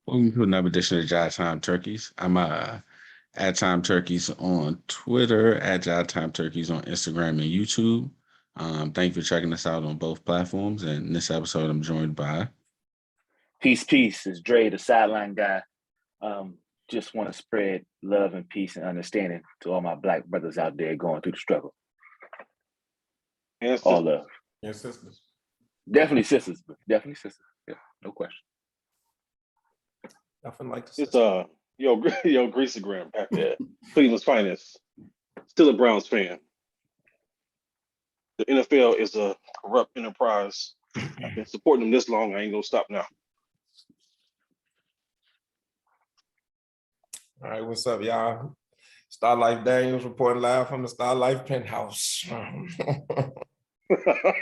Welcome to another edition of Jive Time Turkeys. I'm at Time Turkeys on Twitter, at Jive Time Turkeys on Instagram and YouTube. Thank you for checking us out on both platforms. And in this episode, I'm joined by Peace. It's Dre, the sideline guy. Just want to spread love and peace and understanding to all my Black brothers out there going through the struggle. And all love. And sisters. Definitely sisters. Yeah, no question. Nothing like It's yo Greasy Graham back there. Cleveland's finest. Still a Browns fan. The NFL is a corrupt enterprise. I've been supporting them this long. I ain't gonna stop now. All right, what's up, y'all? Star Life Daniels reporting live from the Star Life penthouse.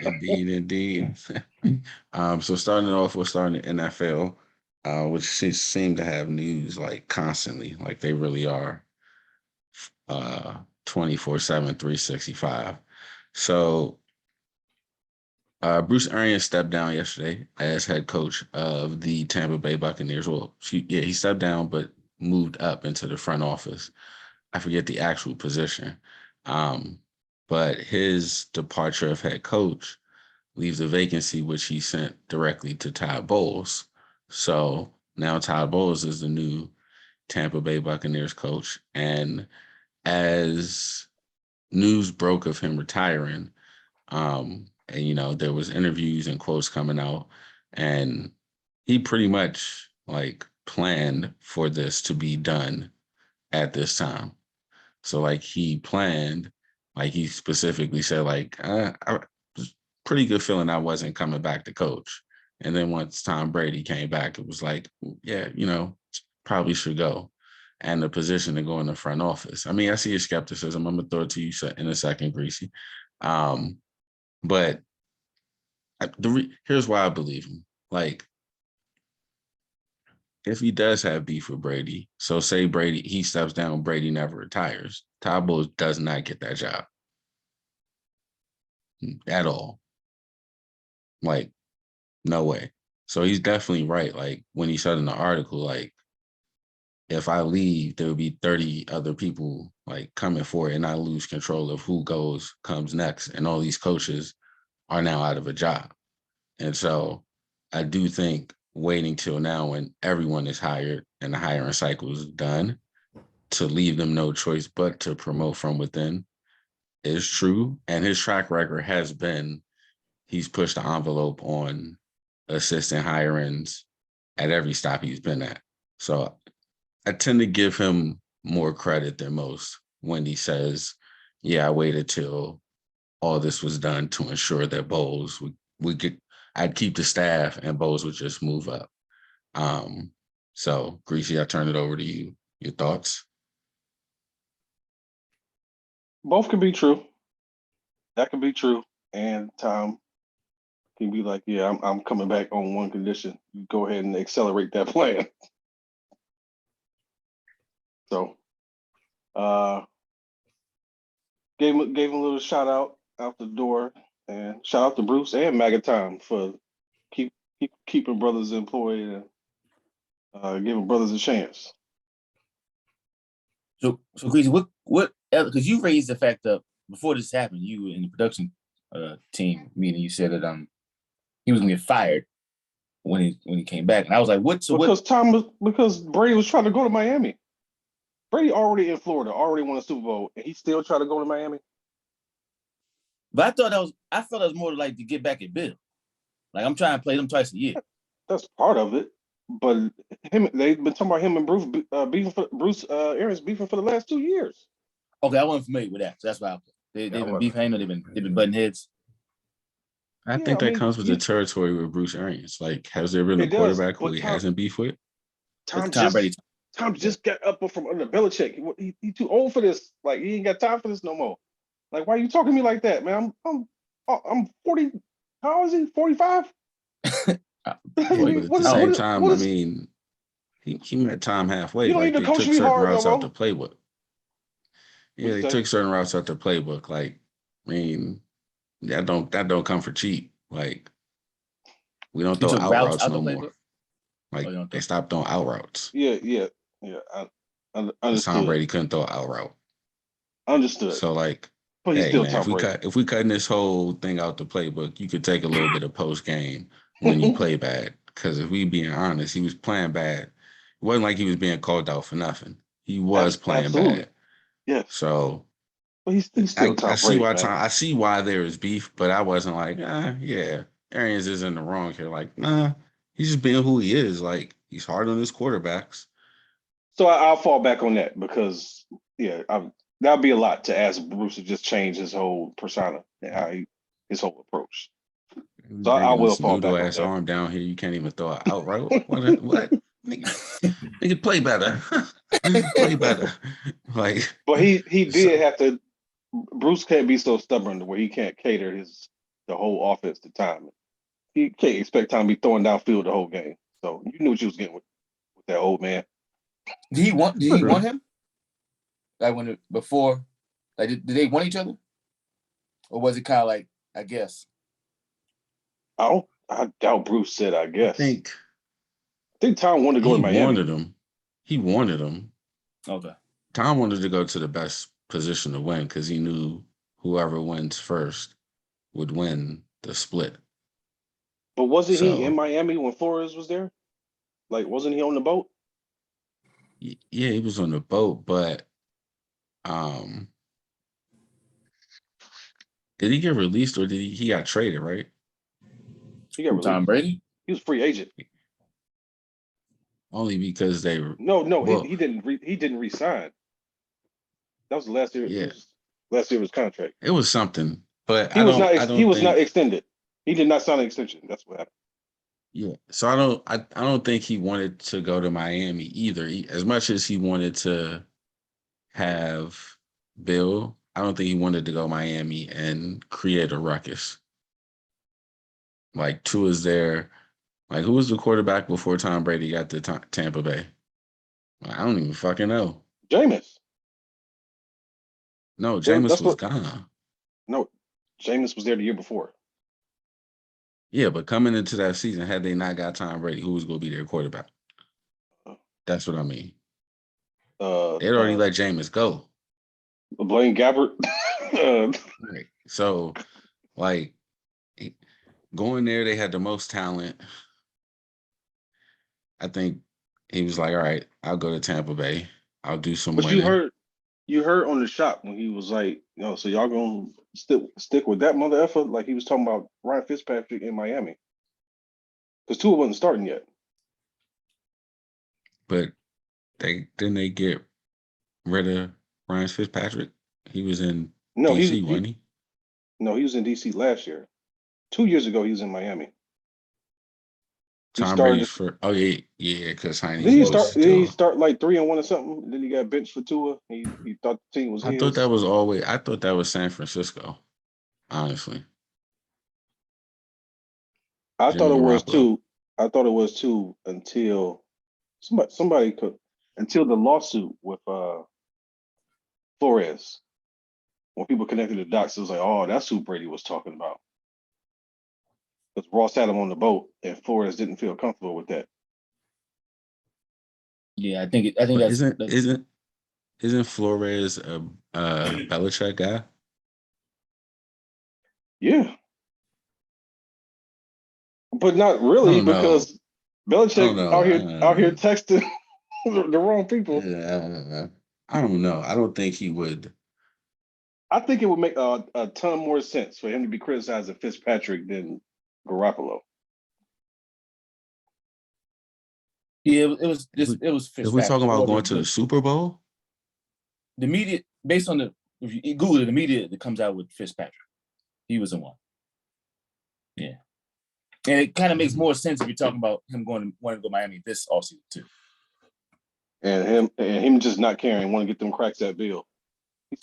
Indeed. So starting off, we're starting the NFL, which seem to have news like constantly, like they really are 24/7, 365. So Bruce Arians stepped down yesterday as head coach of the Tampa Bay Buccaneers. Well, he stepped down, but moved up into the front office. I forget the actual position. But his departure of head coach leaves a vacancy, which he sent directly to Todd Bowles. So now Todd Bowles is the new Tampa Bay Buccaneers coach. And as news broke of him retiring, and, there was interviews and quotes coming out, and he pretty much planned for this to be done at this time. So he planned, he specifically said, I was pretty good feeling I wasn't coming back to coach. And then once Tom Brady came back, it was probably should go. And the position to go in the front office. I mean, I see your skepticism. I'm going to throw it to you in a second, Greasy. But here's why I believe him. If he does have beef with Brady, so say he steps down, Brady never retires, Todd Bowles does not get that job at all. No way. So he's definitely right. When he said in the article, if I leave, there will be 30 other people coming for it, and I lose control of who comes next. And all these coaches are now out of a job. And so I do think waiting till now when everyone is hired and the hiring cycle is done to leave them no choice but to promote from within is true. And his track record has been, he's pushed the envelope on assistant hirings at every stop he's been at. So I tend to give him more credit than most when he says, yeah, I waited till all this was done to ensure that Bowles would get, I'd keep the staff and Bowles would just move up. So Greasy, I turn it over to you. Your thoughts? Both can be true. That can be true. And Tom can be like, yeah, I'm coming back on one condition. You go ahead and accelerate that plan. So gave him a little shout out the door, and shout out to Bruce and Magatom for keeping brothers employed and giving brothers a chance. So Greasy, what? Because you raised the fact that before this happened, you in the production team meeting, you said that he was gonna get fired when he came back, and I was like, what? So because Brady was trying to go to Miami. Brady already in Florida, already won a Super Bowl, and he still tried to go to Miami. But I felt that was more like to get back at Bill. I'm trying to play them twice a year. That's part of it. But they've been talking about him and Bruce Arians beefing for the last 2 years. Okay, I wasn't familiar with that, so that's why they've been beefing. They've been butting heads. I think that comes with the territory with Bruce Arians. Has there been a quarterback who he hasn't beefed with? Tom just got up from under Belichick. He too old for this. He ain't got time for this no more. Why are you talking to me like that, man? I'm 40. How old is he? 45? But at the same time, I mean, he met Tom halfway. You don't need to coach me hard no more. Out the playbook. Yeah, they took certain routes out the playbook. That don't come for cheap. We don't throw out routes no more. Like you don't they throw. stopped throwing out routes. Yeah. Tom Understood. Brady couldn't throw an out route. Understood. So like, But he's hey still man, Tom Brady. if we cutting this whole thing out the playbook, you could take a little bit of post game when you play bad. Because if we being honest, he was playing bad. It wasn't like he was being called out for nothing. He was playing Absolutely. bad. Yes. So But he's still Tom Brady, man. I see why there is beef, but I wasn't like, yeah, Arians is in the wrong here. Like, nah, he's just being who he is. Like, he's hard on his quarterbacks. So I'll fall back on that because that'd be a lot to ask Bruce to just change his whole persona and his whole approach. So I Bringing will this fall noodle back on ass that. arm down here, you can't even throw it out right. What? Nigga, play better. Play better. Like, But he so, did have to. Bruce can't be so stubborn to where he can't cater the whole offense to time. He can't expect Tom to be throwing downfield the whole game. So you knew what you was getting with that old man. Did he want him? Like before? Like did they want each other? Or was it kind of like, I guess? I doubt Bruce said, I guess. I think Tom wanted to go to Miami. He wanted him. Okay. Tom wanted to go to the best position to win because he knew whoever wins first would win the split. But wasn't he in Miami when Flores was there? Like, wasn't he on the boat? Yeah, he was on the boat, but did he get released or did he got traded, right? He got released. Tom Brady? He was a free agent. Only because they were he didn't resign. That was the last year. Yeah. Last year of his contract. It was something, but he was not extended. He did not sign an extension. That's what happened. Yeah. So I don't think he wanted to go to Miami either. As much as he wanted to have Bill, I don't think he wanted to go Miami and create a ruckus. Like Tua's there. Like who was the quarterback before Tom Brady got to Tampa Bay? I don't even fucking know. Jameis. No, Jameis was gone. No, Jameis was there the year before. Yeah, but coming into that season, had they not got Tom Brady, who was going to be their quarterback? That's what I mean. They'd already let Jameis go. Blaine Gabbert. Right. So, like, going there, they had the most talent. I think he was like, all right, I'll go to Tampa Bay. I'll do some winning. You heard on the shop when he was like, so y'all gonna stick with that mother effer? Like he was talking about Ryan Fitzpatrick in Miami. Because Tua wasn't starting yet. But didn't they get rid of Ryan Fitzpatrick? He was in DC, wasn't he? No, he was in DC last year. 2 years ago, he was in Miami. Tom Brady's for because Heine. Did he start like 3-1 or something? Then he got benched for Tua. He thought the team was his. I thought that was San Francisco. Honestly, I thought it was too. Until until the lawsuit with Flores. When people connected the dots, it was like, oh, that's who Brady was talking about. Because Ross had him on the boat, and Flores didn't feel comfortable with that. Yeah, I think that's isn't Flores a Belichick guy? Yeah, but not really because Belichick out here texting the wrong people. Yeah, I don't know. I don't think he would. I think it would make a ton more sense for him to be criticized of Fitzpatrick than Garoppolo. Yeah, it was Fitzpatrick. If we're talking about going to the Super Bowl, the media, based on if you Google it, the media that comes out with Fitzpatrick, he was the one. Yeah, and it kind of makes more sense if you're talking about him wanting to go to Miami this offseason too. And him just not caring, want to get them cracks at Bill.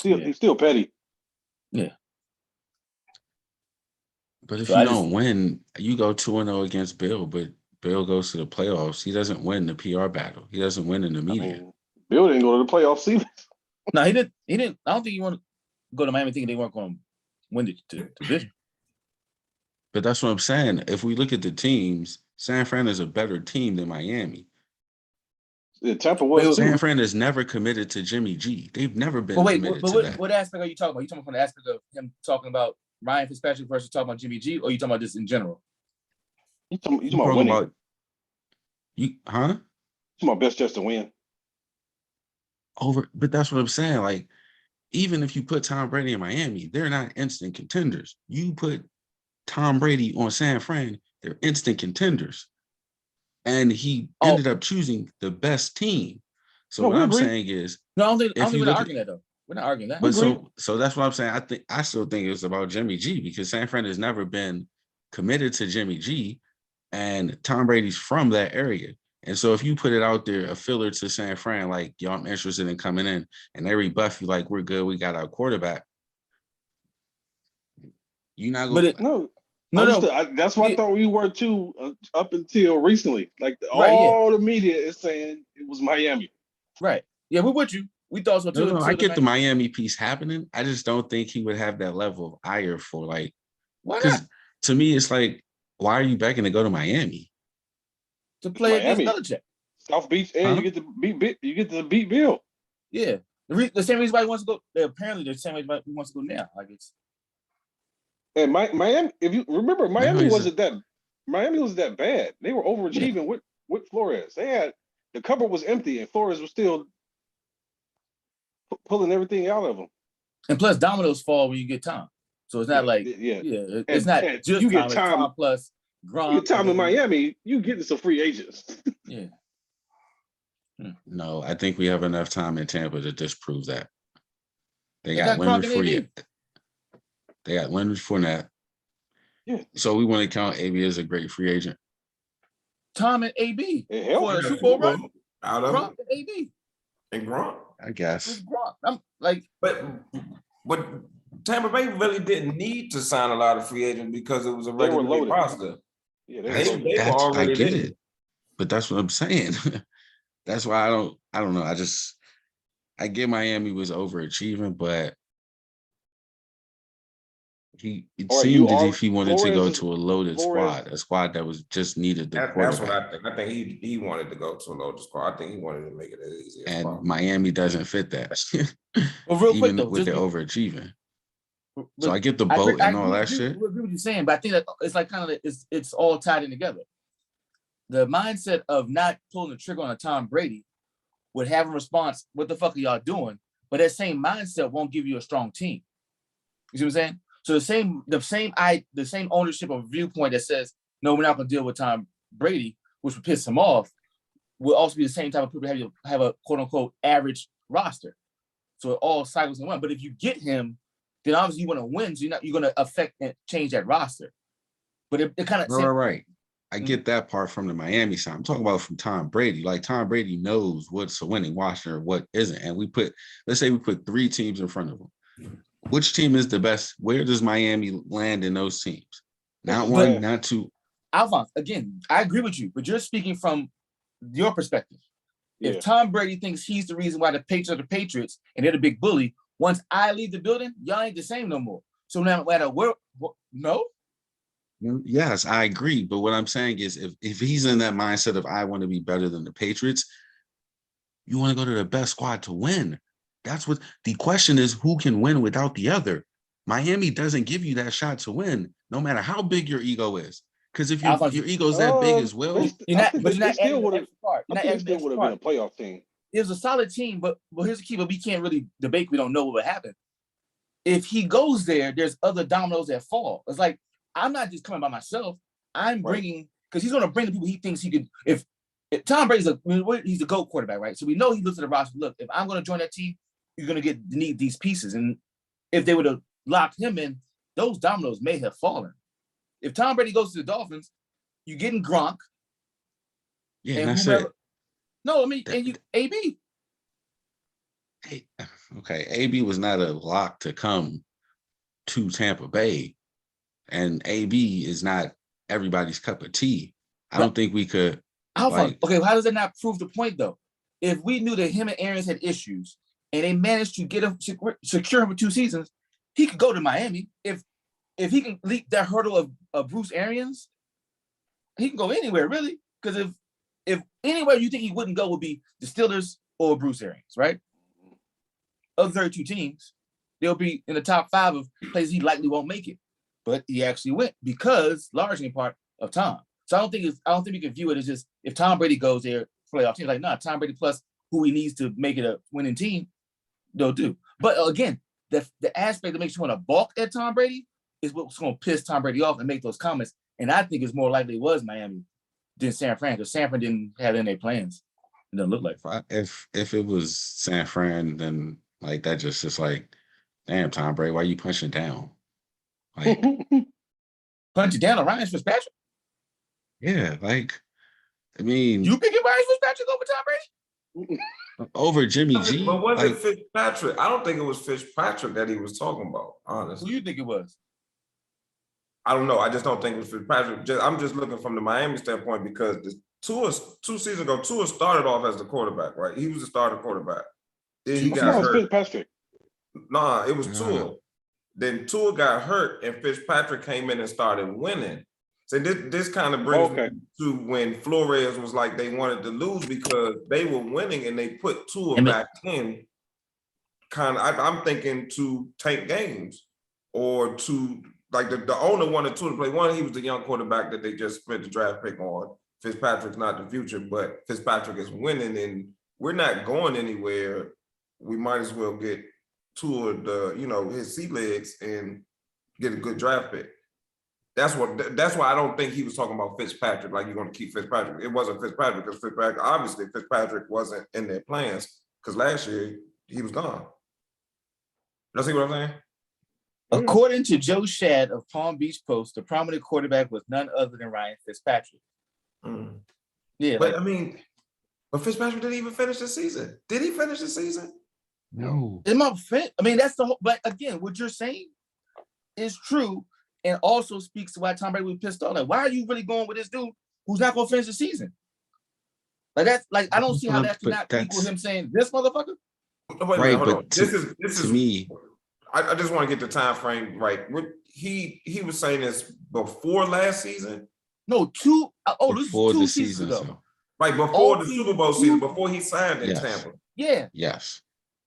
He's still petty. Yeah. But if you don't win, you go 2-0 against Bill, but Bill goes to the playoffs. He doesn't win the PR battle. He doesn't win in the media. Bill didn't go to the playoffs either. No, he didn't. I don't think he wanted to go to Miami thinking they weren't going to win the division. But that's what I'm saying. If we look at the teams, San Fran is a better team than Miami. Yeah, Tampa was San too. Fran is never committed to Jimmy G. They've never been But wait, committed but to that. what aspect are you talking about? You talking from the aspect of him talking about Ryan Fitzpatrick versus talking about Jimmy G, or you talking about this in general? You talking You about talking winning? about you, huh? You talking about best chance to win? But that's what I'm saying. Like, even if you put Tom Brady in Miami, they're not instant contenders. You put Tom Brady on San Fran, they're instant contenders. And he ended up choosing the best team. So No, what we I'm agree. saying is, No, I don't think if you we're look not at, arguing that though. We're not arguing that. but agree. so that's what I'm saying. I still think it's about Jimmy G because San Fran has never been committed to Jimmy G, and Tom Brady's from that area. And so if you put it out there, a filler to San Fran, like, yo, I'm interested in coming in, and they rebuff you like, we're good, we got our quarterback. You're not But going. it, No, no, understood. no. That's what I Yeah, thought we were too up until recently. Like right, yeah, all the media is saying it was Miami. right. Yeah, we're with you. We thought so too. No, I Until the get the Miami. Miami piece happening. I just don't think he would have that level of ire for like, Why not? because to me, it's like, why are you begging to go to Miami? To play against Miami, Belichick. South Beach, and Huh? you get to beat Bill. Yeah. The same reason why he wants to go. Apparently, the same reason why he wants to go now. Like it's And Miami, if you remember, Now he's a, Miami was that bad. They were overachieving with Flores. They had the cupboard was empty, and Flores was still pulling everything out of them. and plus dominoes fall when you get Tom. So it's not like yeah. it's not And just you get Tom, it's Tom- Tom plus You Gronk. get time and in then- Miami, you getting some free agents. Yeah. no, I think we have enough time in Tampa to disprove that. They got got Gronk Leonard and AB. Fournette. They got Leonard Fournette. Yeah. So we want to count AB as a great free agent. Tom and AB It helped. for a Super Bowl run. Out of Gronk it. and AB. And Gronk. I guess. With Gronk. I'm like, But Tampa Bay really didn't need to sign a lot of free agents because it was a regular loaded. roster. Yeah, They loaded. were I already get there. it. But that's what I'm saying. That's why I don't know. I get Miami was overachieving, but it All right, seemed as if he wanted to go Flores to a loaded Flores- squad, a squad that was just needed the That's what quarterback. I think. I think he wanted to go to a loaded squad. I think he wanted to make it as easy as And possible. Miami doesn't fit that. well, real quick Even though, with just the overachieving. but So I get the I agree- boat and all that shit. I agree with you saying, but I think that it's like kind of it's all tied in together. The mindset of not pulling the trigger on a Tom Brady would have a response, what the fuck are y'all doing? But that same mindset won't give you a strong team. You see what I'm saying? So the same ownership or viewpoint that says, no, we're not gonna deal with Tom Brady, which would piss him off, will also be the same type of people that have a quote unquote average roster. So it all cycles in one. But if you get him, then obviously you want to win, so you're gonna affect and change that roster. But it kind of Right. I get that part from the Miami side. I'm talking about from Tom Brady. Like Tom Brady knows what's a winning roster and what isn't. And let's say we put 3 teams in front of him. Which team is the best? Where does Miami land in those teams? Not one, not 2. Alphonse, again, I agree with you, but you're speaking from your perspective. Yeah. If Tom Brady thinks he's the reason why the Patriots are the Patriots and they're the big bully, once I leave the building, y'all ain't the same no more. So no matter where, no? Yes, I agree. But what I'm saying is if he's in that mindset of I want to be better than the Patriots, you want to go to the best squad to win. That's what the question is, who can win without the other? Miami doesn't give you that shot to win, no matter how big your ego is. Because if your ego's that big as well, you're not adding the extra part. I think it still would have been a playoff team. It was a solid team, but here's the key, but we can't really debate. We don't know what would happen. If he goes there, there's other dominoes that fall. It's like, I'm not just coming by myself. I'm bringing, because he's going to bring the people he thinks he could. If Tom Brady's he's a GOAT quarterback, right? So we know he looks at the roster. Look, if I'm going to join that team, you're going to need these pieces. And if they would have locked him in, those dominoes may have fallen. If Tom Brady goes to the Dolphins, you're getting Gronk. Yeah, and that's it. No, I mean, and you AB. Okay, AB was not a lock to come to Tampa Bay. And AB is not everybody's cup of tea. I don't think we could. Okay, how does that not prove the point though? If we knew that him and Arians had issues and they managed to get him secure him for 2 seasons, he could go to Miami. If if he can leap that hurdle of Bruce Arians, he can go anywhere, really. Because if anywhere you think he wouldn't go would be the Steelers or Bruce Arians, right? Of 32 teams, they'll be in the top 5 of places he likely won't make it. But he actually went because largely in part of Tom. So I don't think we can view it as just if Tom Brady goes there, playoff team. Like, nah, Tom Brady plus who he needs to make it a winning team, they'll do. But again, the aspect that makes you want to balk at Tom Brady is what's going to piss Tom Brady off and make those comments. And I think it's more likely it was Miami than San Fran, because San Fran didn't have any plans. It doesn't look like. If it was San Fran, then like that just like, damn, Tom Brady, why you punching down? Like punching down on Ryan Fitzpatrick? Yeah, like I mean, you picking Ryan Fitzpatrick over Tom Brady? Over Jimmy G? But was it Fitzpatrick? I don't think it was Fitzpatrick that he was talking about, honestly. Who do you think it was? I don't know. I just don't think it was Fitzpatrick. I'm just looking from the Miami standpoint because the two seasons ago, Tua started off as the quarterback, right? He was the starting quarterback. Then he got hurt. Fitzpatrick. Nah, it was Tua. Then Tua got hurt, and Fitzpatrick came in and started winning. So this kind of brings me to when Flores was like they wanted to lose because they were winning and they put Tua back in. Kind of, I'm thinking to tank games or to like the owner wanted Tua to play. One, he was the young quarterback that they just spent the draft pick on. Fitzpatrick's not the future, but Fitzpatrick is winning, and we're not going anywhere. We might as well get Tua his sea legs and get a good draft pick. That's why I don't think he was talking about Fitzpatrick, like you're going to keep Fitzpatrick. It wasn't Fitzpatrick because Fitzpatrick wasn't in their plans because last year he was gone. You see what I'm saying? According to Joe Shad of Palm Beach Post, the prominent quarterback was none other than Ryan Fitzpatrick. Yeah, but but Fitzpatrick didn't even finish the season. Did he finish the season? No. That's the whole. But again, what you're saying is true. And also speaks to why Tom Brady was pissed off. Like, why are you really going with this dude who's not going to finish the season? Like that's like I don't see how that cannot equal him saying this motherfucker. Wait, hold on. This is me. I just want to get the time frame right. He was saying this before last season. No, this was 2 seasons ago. So. Right before the Super Bowl season, before he signed in Tampa. Yeah. Yes.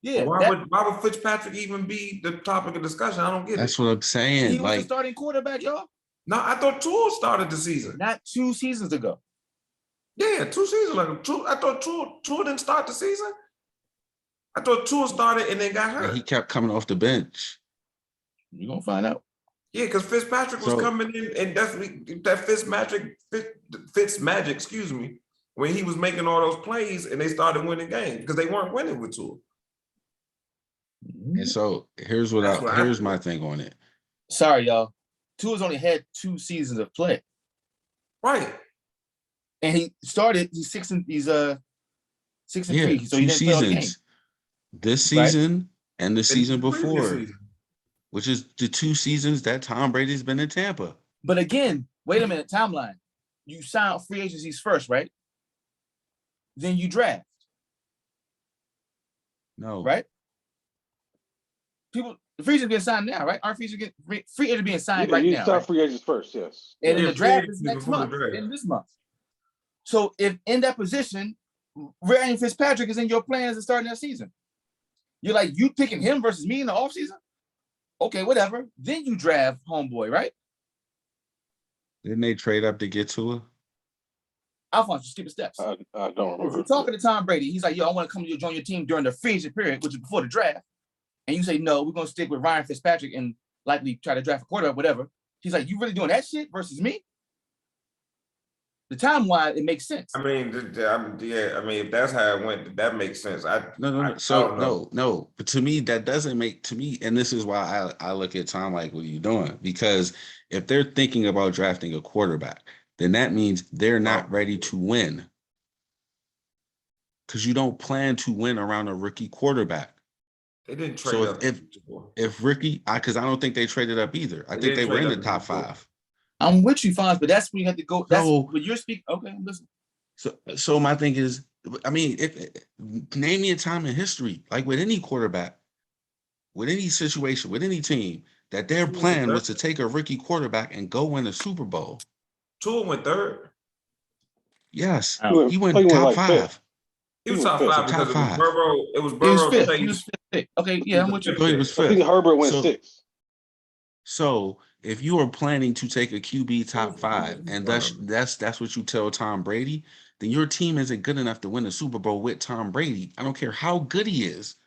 Yeah. Why would Fitzpatrick even be the topic of discussion? I don't get That's what I'm saying. He was the starting quarterback, y'all. No, I thought Tua started the season. Not 2 seasons ago. Yeah, 2 seasons ago. I thought Tua didn't start the season. I thought Tua started and then got hurt. Yeah, he kept coming off the bench. You're gonna find out. Yeah, because Fitzpatrick was coming in, and that's that Fitz magic, excuse me, when he was making all those plays and they started winning games because they weren't winning with Tua. And so here's my thing on it. Sorry, y'all. Tua's only had 2 seasons of play. Right. And he's 6 and 3. So he didn't play all the game. This season and the season before, which is the 2 seasons that Tom Brady's been in Tampa. But again, wait a minute, timeline. You sign free agencies first, right? Then you draft. No. Right? The free agents being signed now, right? Aren't free agents being signed right now? You start free agents first, yes. And then the draft is next month, in this month. So if in that position, Ryan Fitzpatrick is in your plans to start that season, you're like, you picking him versus me in the offseason? Okay, whatever. Then you draft homeboy, right? Didn't they trade up to get to her? Alphonse, just keep the steps. I don't remember. If you're talking to Tom Brady, he's like, yo, I want to come to join your team during the free agent period, which is before the draft. And you say, no, we're going to stick with Ryan Fitzpatrick and likely try to draft a quarterback, whatever. He's like, you really doing that shit versus me? The time-wise, it makes sense. I mean, if that's how it went, that makes sense. No. But to me, that doesn't make, to me, and this is why I look at Tom like, what are you doing? Because if they're thinking about drafting a quarterback, then that means they're not ready to win. Because you don't plan to win around a rookie quarterback. They didn't trade up. If Ricky, because I don't think they traded up either. I think they were in the top 5. I'm with you, Fonz, but that's when you have to go. That's when you're speaking. Okay, I'm listening. So my thing is, I mean, name me a time in history, like with any quarterback, with any situation, with any team, that their plan was to take a rookie quarterback and go win a Super Bowl. Tua went third. Yes, Oh. he went top like 5. fifth. He was top 5 because it was five. Burrow. It was He was Burrow. fifth. He was fifth. Okay, yeah, I'm with you. So he was I think fifth. Herbert went sixth. So if you are planning to take a QB top 5, and that's what you tell Tom Brady, then your team isn't good enough to win a Super Bowl with Tom Brady. I don't care how good he is.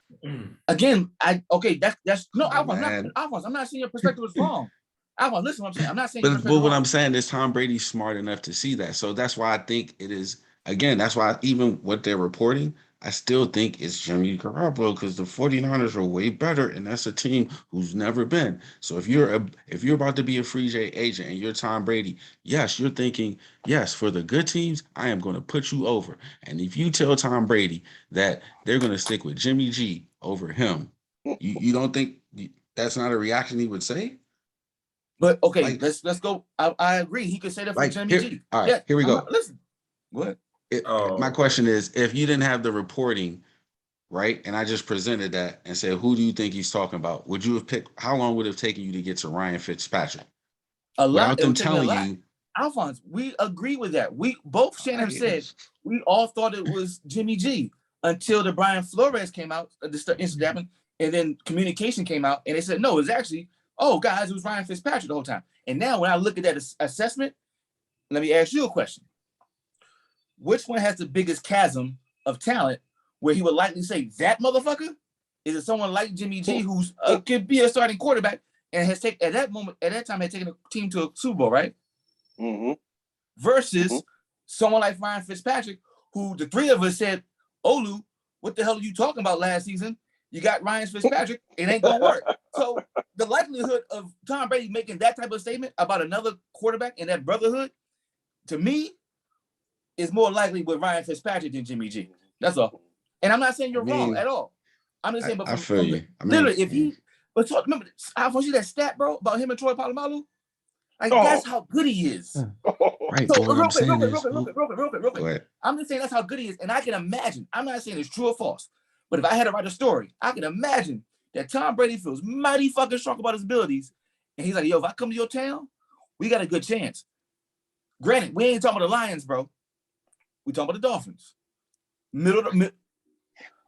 Again, that's no, Alphonse, I'm not saying your perspective is wrong. Alphonse, listen what I'm saying. I'm not saying your perspective But what wrong. I'm saying is Tom Brady's smart enough to see that. So that's why I think it is, again, that's why even what they're reporting, I still think it's Jimmy Garoppolo because the 49ers are way better, and that's a team who's never been. So if you're about to be a free agent and you're Tom Brady, yes, you're thinking, yes, for the good teams, I am going to put you over. And if you tell Tom Brady that they're going to stick with Jimmy G over him, you don't think that's not a reaction he would say? But okay, let's go. I agree. He could say that for Jimmy G. All right, here we go. Listen, what? My question is, if you didn't have the reporting, right, and I just presented that and said, who do you think he's talking about? Would you have picked? How long would it have taken you to get to Ryan Fitzpatrick? A lot. Without them telling you, Alphonse, we agree with that. We both Shannon said we all thought it was Jimmy G until the Brian Flores came out, the incident happened, and then communication came out, and they said no, it's actually, oh guys, it was Ryan Fitzpatrick the whole time. And now when I look at that assessment, let me ask you a question. Which one has the biggest chasm of talent where he would likely say that motherfucker? Is it someone like Jimmy G who's could be a starting quarterback and has taken at that time had taken a team to a Super Bowl, right? Mm-hmm. Versus someone like Ryan Fitzpatrick, who the three of us said, Olu, what the hell are you talking about last season? You got Ryan Fitzpatrick, it ain't gonna work. So the likelihood of Tom Brady making that type of statement about another quarterback in that brotherhood, to me, is more likely with Ryan Fitzpatrick than Jimmy G. That's all. And I'm not saying you're wrong at all. I'm just saying, but I feel you. Literally, if he, but talk, remember, Alphonse, you that stat, bro, about him and Troy Polamalu? Like, that's how good he is. Right. So, Real quick. I'm just saying that's how good he is. And I can imagine, I'm not saying it's true or false, but if I had to write a story, I can imagine that Tom Brady feels mighty fucking strong about his abilities. And he's like, yo, if I come to your town, we got a good chance. Granted, we ain't talking about the Lions, bro. We talking about the Dolphins.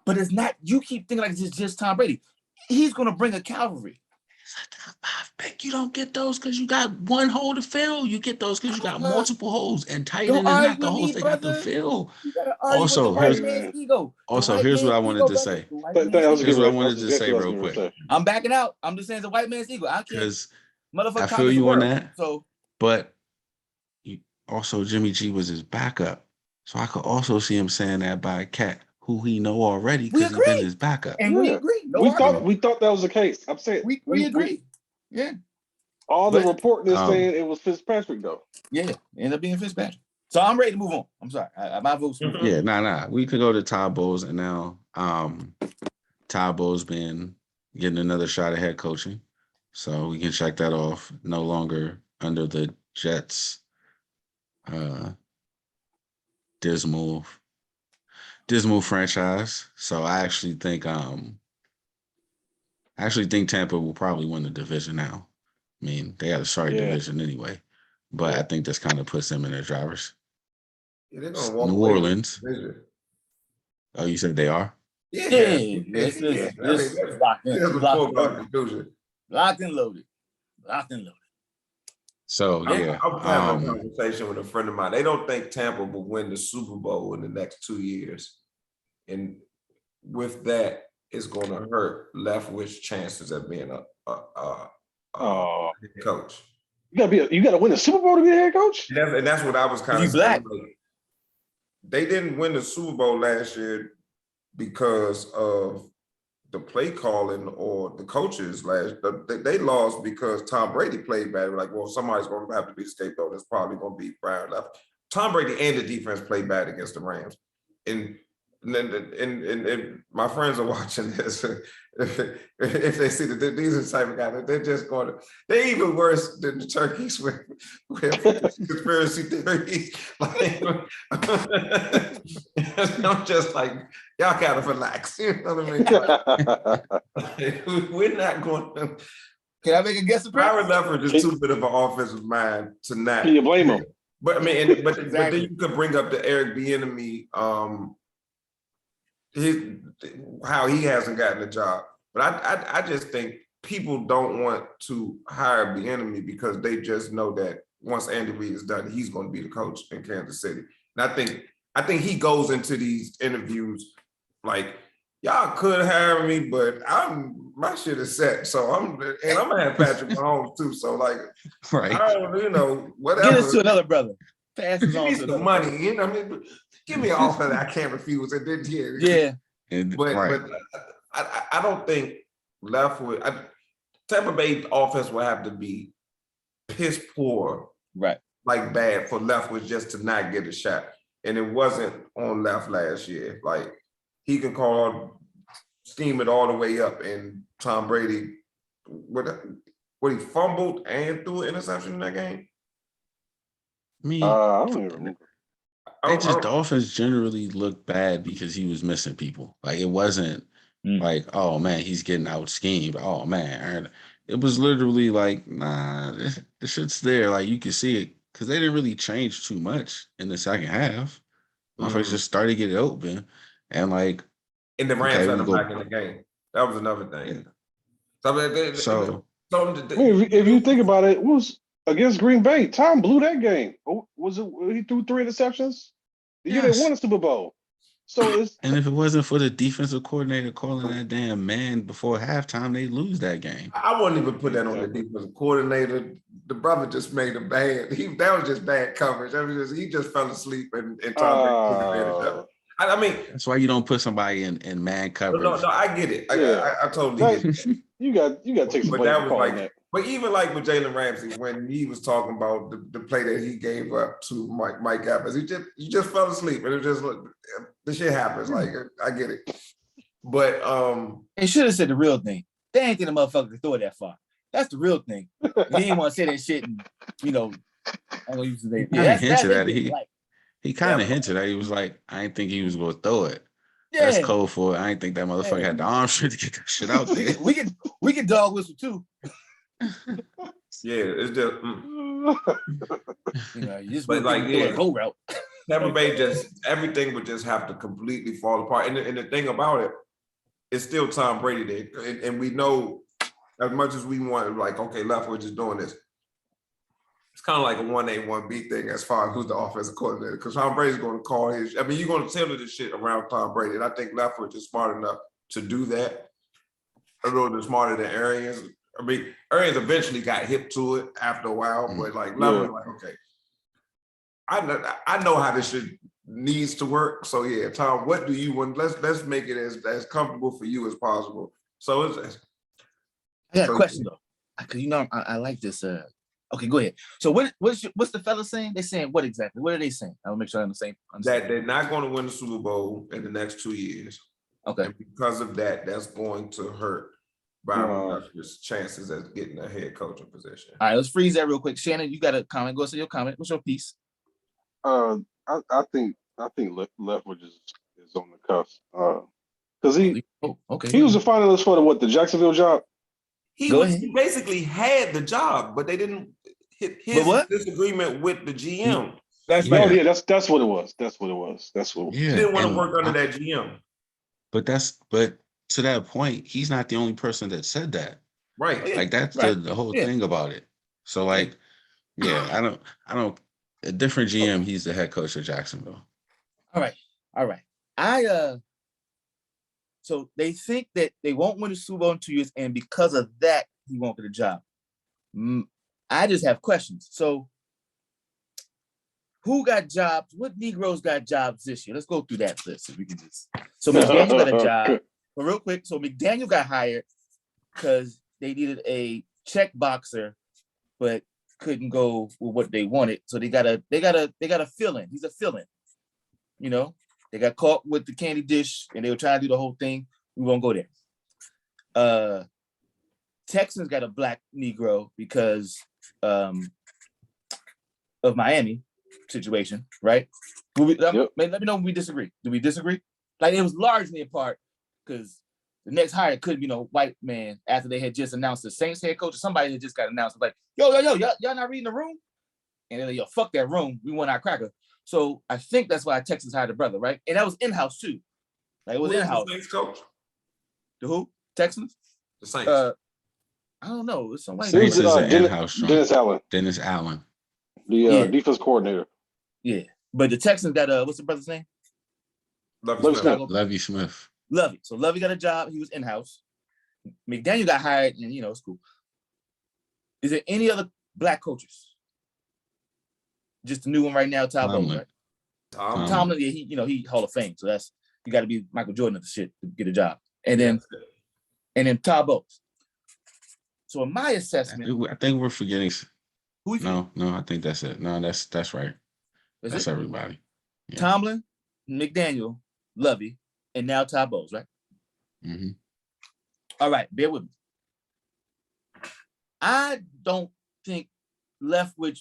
But it's not, you keep thinking like it's just Tom Brady. He's going to bring a cavalry. You don't get those because you got one hole to fill. You get those because you got multiple holes, and tight end is not the holes they got to fill. Also, here's what I wanted to say. Here's what I wanted to say real quick. I'm backing out. I'm just saying it's a white man's ego. I can't. I feel you on that. But also Jimmy G was his backup. So I could also see him saying that by a cat who he know already because he's been his backup. And we agree. We thought that was the case. I'm saying we agree. Yeah. All the reporting is saying it was Fitzpatrick though. Yeah, ended up being Fitzpatrick. So I'm ready to move on. I'm sorry. My vote's Yeah, nah. We could go to Todd Bowles, and now Todd Bowles been getting another shot at head coaching. So we can check that off. No longer under the Jets dismal franchise. So I actually think Tampa will probably win the division now. I mean, they had a sorry division anyway, but I think this kind of puts them in their drivers. Yeah, they're gonna walk New away Orleans. Oh, you said they are? Yeah. It's locked in. Locked and loaded. So yeah, I was having a conversation with a friend of mine. They don't think Tampa will win the Super Bowl in the next 2 years, and with that, it's going to hurt Leftwich's chances of being a head coach. You got to win the Super Bowl to be a head coach. And that's what I was kind of saying. They didn't win the Super Bowl last year because of the play calling or the coaches they lost because Tom Brady played bad. We're like, well, somebody's going to have to be the scapegoat. It's probably going to be Brian Left. Tom Brady and the defense played bad against the Rams. And my friends are watching this. If they see that these are the type of guys, they're just going to, they're even worse than the turkeys with conspiracy theories. I'm just like, y'all gotta relax. You know what I mean? We're not going to, Can I make a guess? Byron Leftwich is too bit of an offensive mind to not. Can you blame him? But I mean, but Exactly. then you could bring up the Eric Bieniemy, how he hasn't gotten a job. But I just think people don't want to hire Bieniemy because they just know that once Andy Reid is done, he's going to be the coach in Kansas City. And I think he goes into these interviews like, y'all could hire me, but my shit is set. So I'm gonna have Patrick Mahomes too. So like, Right. I don't, whatever. Get us to another brother. Pass Give us on me to some another money, you know. I mean, give me an offer that I can't refuse. And then Yeah. but I don't think Leftwich. Tampa Bay offense will have to be piss poor, right? Like bad for Leftwich just to not get a shot. And it wasn't on Left last year. Like he can scheme it all the way up, and Tom Brady, what he fumbled and threw an interception in that game. I mean, I don't even remember. The offense generally looked bad because he was missing people. Like it wasn't like, oh man, he's getting out schemed. Oh man, it was literally like, nah, the shit's there. Like you can see it because they didn't really change too much in the second half. Motherfuckers just started getting open, and like, and the Rams had him back in the game. That was another thing. Yeah. If you think about it, was against Green Bay. Tom blew that game. Was it? He threw 3 interceptions. The year they won a Super Bowl. So and if it wasn't for the defensive coordinator calling that damn man before halftime, they lose that game. I wouldn't even put that on the defensive coordinator. The brother just made a bad. That was just bad coverage. He just fell asleep and Tom. I mean, that's why you don't put somebody in man coverage. No, I get it. I totally get it. You got to take some. But that was like that. But even like with Jalen Ramsey, when he was talking about the play that he gave up to Mike Evans, he just fell asleep, and it just the shit happens. Like I get it, but he should have said the real thing. They ain't think the motherfucker could throw it that far. That's the real thing. He didn't want to say that shit, and I'm gonna use the name. He kind of hinted that he was like, I didn't think he was gonna throw it. Yeah. That's cold for it. I didn't think that motherfucker had the arm strength to get that shit out there. we can dog whistle too. Yeah, it's just you just but like a whole route. Tampa Bay everything would just have to completely fall apart. And the thing about it, it's still Tom Brady there, and we know as much as we want, like, okay, Leftwich is doing this. It's kind of like a 1A, 1B thing as far as who's the offensive coordinator, because Tom Brady's going to call his. I mean, you're going to tailor this shit around Tom Brady, and I think Leftwich is smart enough to do that. A little bit smarter than Arians. I mean, Arians eventually got hip to it after a while, but like Leftwich, like, okay, I know how this shit needs to work. So yeah, Tom, what do you want? Let's make it as comfortable for you as possible. So it's. I got a question though, because I like this. Okay, go ahead. So what's the fella saying? They saying what exactly? What are they saying? I'll make sure I'm the same. That they're not going to win the Super Bowl in the next 2 years. Okay. And because of that, that's going to hurt Byron Leftwich's chances at getting a head coaching position. All right, let's freeze that real quick. Shannon, you got a comment? Go say your comment. What's your piece? I think Leftwich is on the cusp. Because he was a finalist for the Jacksonville job. He basically had the job, but they didn't hit his disagreement with the GM. That's what it was. He didn't want to work under that GM. But to that point, he's not the only person that said that. Right. Like that's the whole thing about it. So like, I don't a different GM, he's the head coach of Jacksonville. All right. So they think that they won't win the Super Bowl in 2 years, and because of that, he won't get a job. I just have questions. So who got jobs? What Negroes got jobs this year? Let's go through that list if we can just. So McDaniel got a job. But real quick, so McDaniel got hired because they needed a check boxer, but couldn't go with what they wanted. So they got a fill-in. He's a fill-in. They got caught with the candy dish and they were trying to do the whole thing. We won't go there. Texans got a black Negro because of Miami situation, right? Let me know when we disagree. Do we disagree? Like it was largely in part because the next hire could be white man after they had just announced the Saints head coach or somebody had just got announced like, yo, y'all not reading the room? And they're like, yo, fuck that room. We want our cracker. So I think that's why Texas hired the brother, right? And that was in-house too. Like it was in-house. The Saints coach? The who? Texans? The Saints. I don't know. It's somebody. Saints is an in-house joint. Dennis Allen. Dennis Allen. The defense coordinator. Yeah. But the Texans got what's the brother's name? Lovie Smith. Lovie. So Lovie got a job. He was in-house. McDaniel got hired, and it's cool. Is there any other black coaches? Just the new one right now, Todd Bowles, right? Tomlin, yeah, he Hall of Fame. So that's you got to be Michael Jordan of the shit to get a job. And then Todd Bowles. So in my assessment, I think we're forgetting. Who? No, I think that's it. No, that's right. That's everybody. Yeah. Tomlin, McDaniel, Lovie, and now Todd Bowles, right? Mm-hmm. All right, bear with me. I don't think Leftwich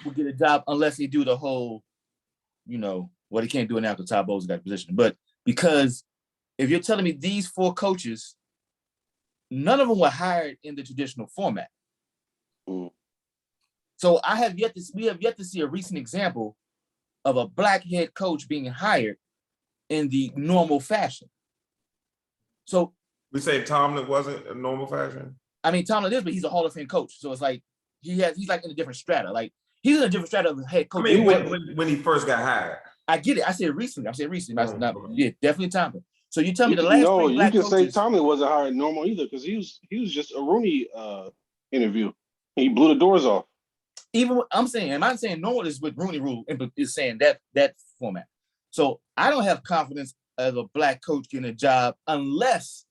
will get a job unless he do the whole, well, he can't do it now because Todd Bowles got a position. But because if you're telling me these 4 coaches, none of them were hired in the traditional format. Mm. So we have yet to see a recent example of a black head coach being hired in the normal fashion. So we say Tomlin wasn't a normal fashion. I mean, Tomlin is, but he's a Hall of Fame coach. So it's like he's like in a different strata. Like he's in a different strata of the head coach. I mean, when he first got hired. I get it. I said recently. Yeah, definitely Tomlin. So you tell me the last three black coaches. Say Tomlin wasn't hired normal either because he was just a Rooney interview. He blew the doors off. Even I'm not saying normal is with Rooney rule, is saying that format. So I don't have confidence as a black coach getting a job unless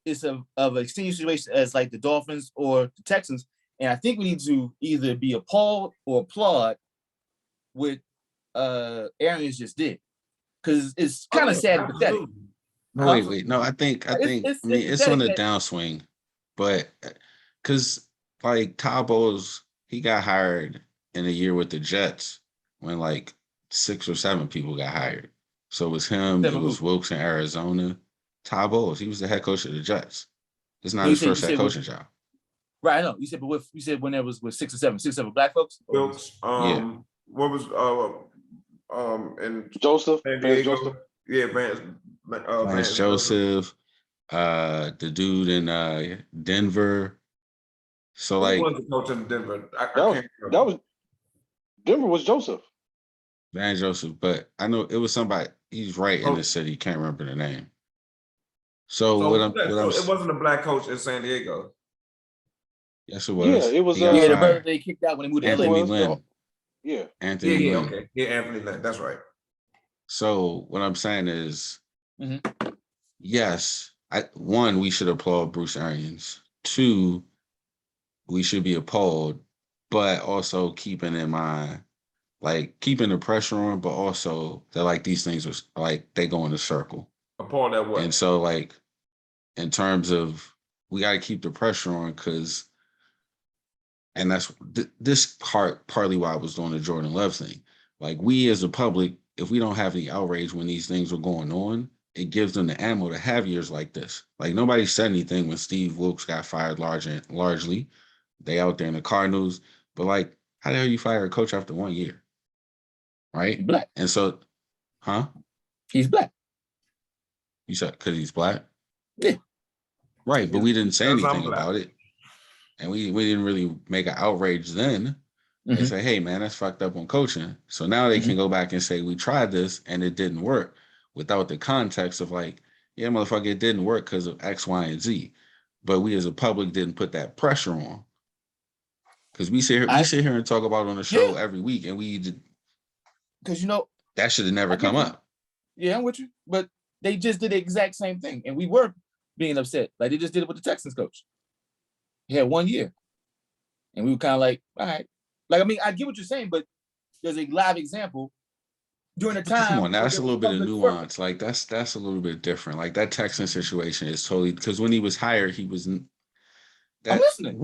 it's of an extreme situation as like the Dolphins or the Texans. And I think we need to either be appalled or applaud what Arians just did. Because it's kind of sad and pathetic. No, wait. No, I think it's on the downswing. But because like Todd Bowles, he got hired in a year with the Jets when like 6 or 7 people got hired. So it was him, it was Wilkes in Arizona. Todd Bowles, he was the head coach of the Jets. It's not his first head coaching job. Right, I know. You said when there was with 6 or 7 black folks? Wilkes, yeah. What was and Joseph? Joseph. Yeah, Vance Joseph, the dude in Denver. So who like was the coach in Denver? Denver was Joseph. Van Joseph, but I know it was somebody. He's right in the city. Can't remember the name. So it wasn't a black coach in San Diego. Yes, it was. Yeah, it was. The brother they kicked out when they moved to Anthony LA. Lynn. Yeah. Anthony Lynn. Okay. Yeah, Anthony Lynn. That's right. So what I'm saying is, yes, one, we should applaud Bruce Arians. 2, we should be appalled, but also keeping in mind, like keeping the pressure on, but also that like these things was like they go in a circle. Appalled at what? And so like in terms of we got to keep the pressure on because, and that's this partly why I was doing the Jordan Love thing. Like we as a public, if we don't have any outrage when these things were going on, it gives them the ammo to have years like this. Like nobody said anything when Steve Wilkes got fired largely. They out there in the Cardinals, but like, how the hell you fire a coach after 1 year? Right? He's black. And so, He's black. You said because he's black? Yeah. Right, but we didn't say anything about it. And we didn't really make an outrage then. They say, hey, man, that's fucked up on coaching. So now they can go back and say, we tried this and it didn't work without the context of like, yeah, motherfucker, it didn't work because of X, Y, and Z. But we as a public didn't put that pressure on. Because we sit here and talk about it on the show every week and we did. Because, that should have never come up. Yeah, I'm with you. But they just did the exact same thing. And we were being upset. Like they just did it with the Texans coach. He had 1 year. And we were kind of like, all right. Like, I mean, I get what you're saying, but there's a live example during the time. Come on, that's a little bit of nuance. Like that's a little bit different. Like that Texan situation is totally because when he was hired, he was. I'm listening.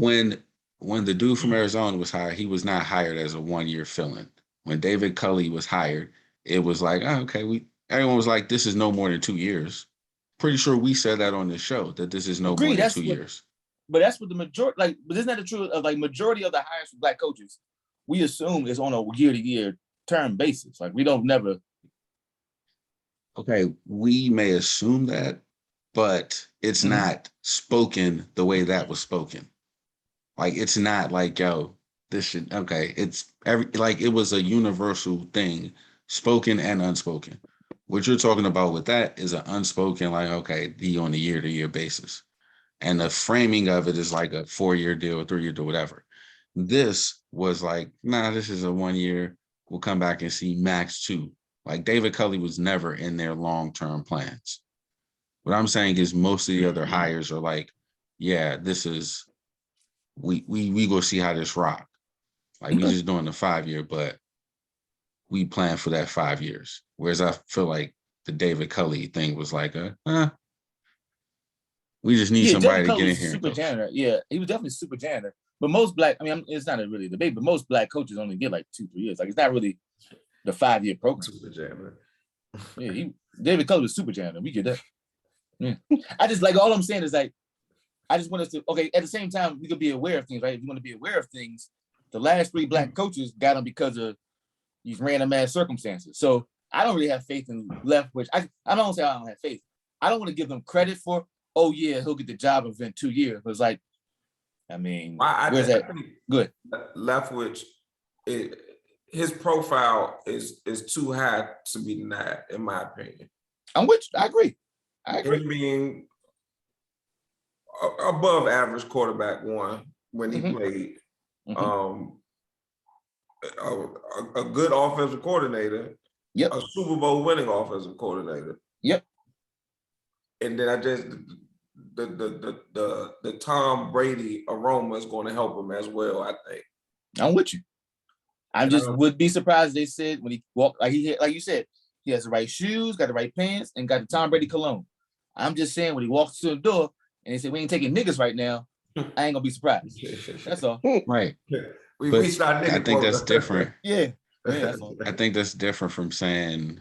When the dude from Arizona was hired, he was not hired as a 1 year fill-in. When David Culley was hired, it was like, oh, okay, everyone was like, this is no more than 2 years. pretty sure we said that on this show that this is no more than 2 years. But that's what the majority but isn't that the truth of majority of the hires for black coaches? We assume it's on a year-to-year term basis. Like we don't never. Okay, we may assume that, but it's not spoken the way that was spoken. Like it's not like, yo, this should it's it was a universal thing, spoken and unspoken. What you're talking about with that is an unspoken, he on a year-to-year basis. And the framing of it is like a 4-year deal, 3-year deal, whatever. This was like, nah, this is a 1 year. We'll come back and see max 2. Like David Culley was never in their long-term plans. What I'm saying is most of the other hires are like, yeah, this is, we go see how this rock. Like we just doing the 5-year, but we plan for that 5 years. Whereas I feel like the David Culley thing was like, we just need somebody to get in here. Super janitor. Yeah, he was definitely super janitor. But most black, it's not really a debate, but most black coaches only get like 2-3 years. Like it's not really the 5-year program. Super janitor. Yeah, David Culley was super janitor. We get that. Yeah. I just all I'm saying is I just want us to, at the same time, we could be aware of things, right? If you want to be aware of things, the last 3 black coaches got them because of these random ass circumstances. So I don't really have faith in left, which I don't say I don't have faith. I don't want to give them credit for, oh yeah, he'll get the job within 2 years. It's like, where's that? Good. Leftwich, his profile is too high to be denied, in my opinion. I'm with you. I agree. Him being above average quarterback when he played, a good offensive coordinator, a Super Bowl winning offensive coordinator. Yep. And then I just the Tom Brady aroma is going to help him as well, I think. I'm with you. I just would be surprised they said when he walked, like you said, he has the right shoes, got the right pants, and got the Tom Brady cologne. I'm just saying when he walks through the door and they said we ain't taking niggas right now, I ain't gonna be surprised. That's all. Right. We reached our nigga. I think that's different. Yeah. That's all. I think that's different from saying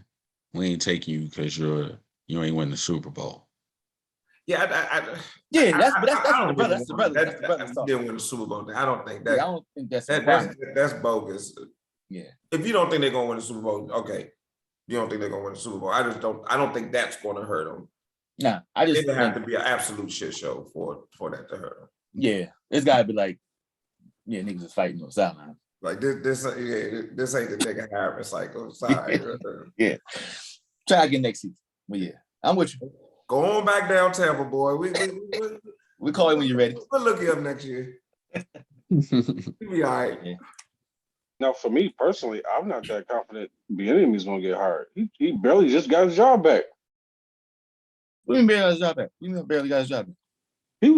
we ain't taking you because you ain't win the Super Bowl. Yeah, that's the brother. Didn't win the Super Bowl. I don't think that. Yeah, I don't think that's bogus. Yeah. If you don't think they're gonna win the Super Bowl, okay. You don't think they're gonna win the Super Bowl. I don't think that's gonna hurt them. Nah, I just it have to be an absolute shit show for that to hurt them. Yeah, it's gotta be like, yeah, niggas is fighting on the sideline. Like this ain't the nigga hiring cycle. Sorry. Yeah. Try again next season. But yeah, I'm with you. Go on back down Tampa, boy. We call you when you're ready. We'll look you up next year. You'll be all right. Yeah. Now, for me personally, I'm not that confident Bieniemy's gonna get hired. He barely just got his job back. What do you mean barely got his job back? You mean barely got his job back? He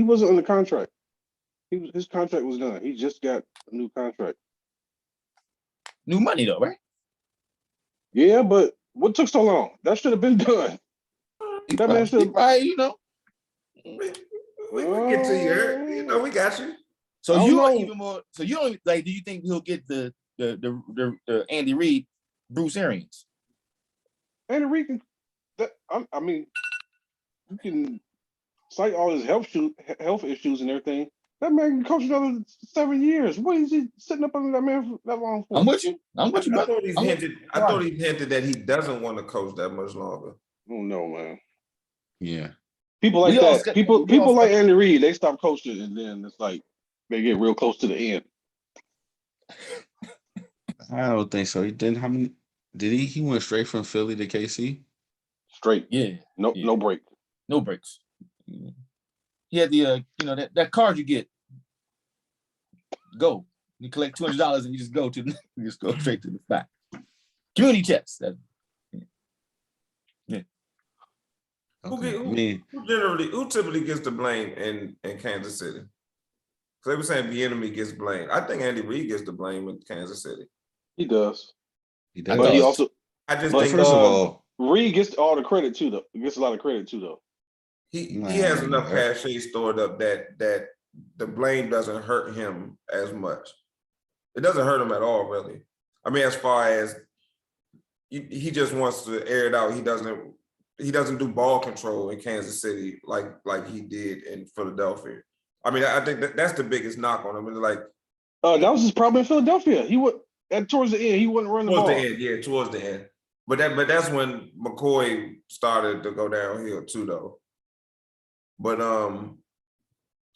wasn't under contract. His contract was done. He just got a new contract. New money though, right? Yeah, but what took so long? That should have been done. That man should have. Right, you know. We get to you. We got you. So you are even more. So you don't like. Do you think he'll get the Andy Reid, Bruce Arians? Andy Reid can. I mean, you can cite all his health issues and everything. That man can coach another 7 years. What is he sitting up under that man for that long for? I'm with you. I thought he hinted that he doesn't want to coach that much longer. Oh no, man. Yeah. People like that. People like Andy Reid. They stop coaching and then it's like they get real close to the end. I don't think so. He didn't. How many? Did he? He went straight from Philly to KC. Straight. Yeah. No break. No breaks. He had the that card you get. Go. You collect $200 and you just go straight to the spot. Community checks. Yeah. Okay. Who typically gets the blame in Kansas City? So they were saying Bieniemy gets blamed. I think Andy Reid gets the blame in Kansas City. He does. But he also. I just think first of all, Reid gets all the credit too, though. He gets a lot of credit too, though. He has enough cachet stored up that the blame doesn't hurt him as much. It doesn't hurt him at all, really. I mean, as far as he just wants to air it out, he doesn't he doesn't do ball control in Kansas City like he did in Philadelphia. I mean, I think that's the biggest knock on him. It's like that was his problem in Philadelphia. He would towards the end, he wouldn't run the ball. Towards the end. But that's when McCoy started to go downhill too, though. But I'm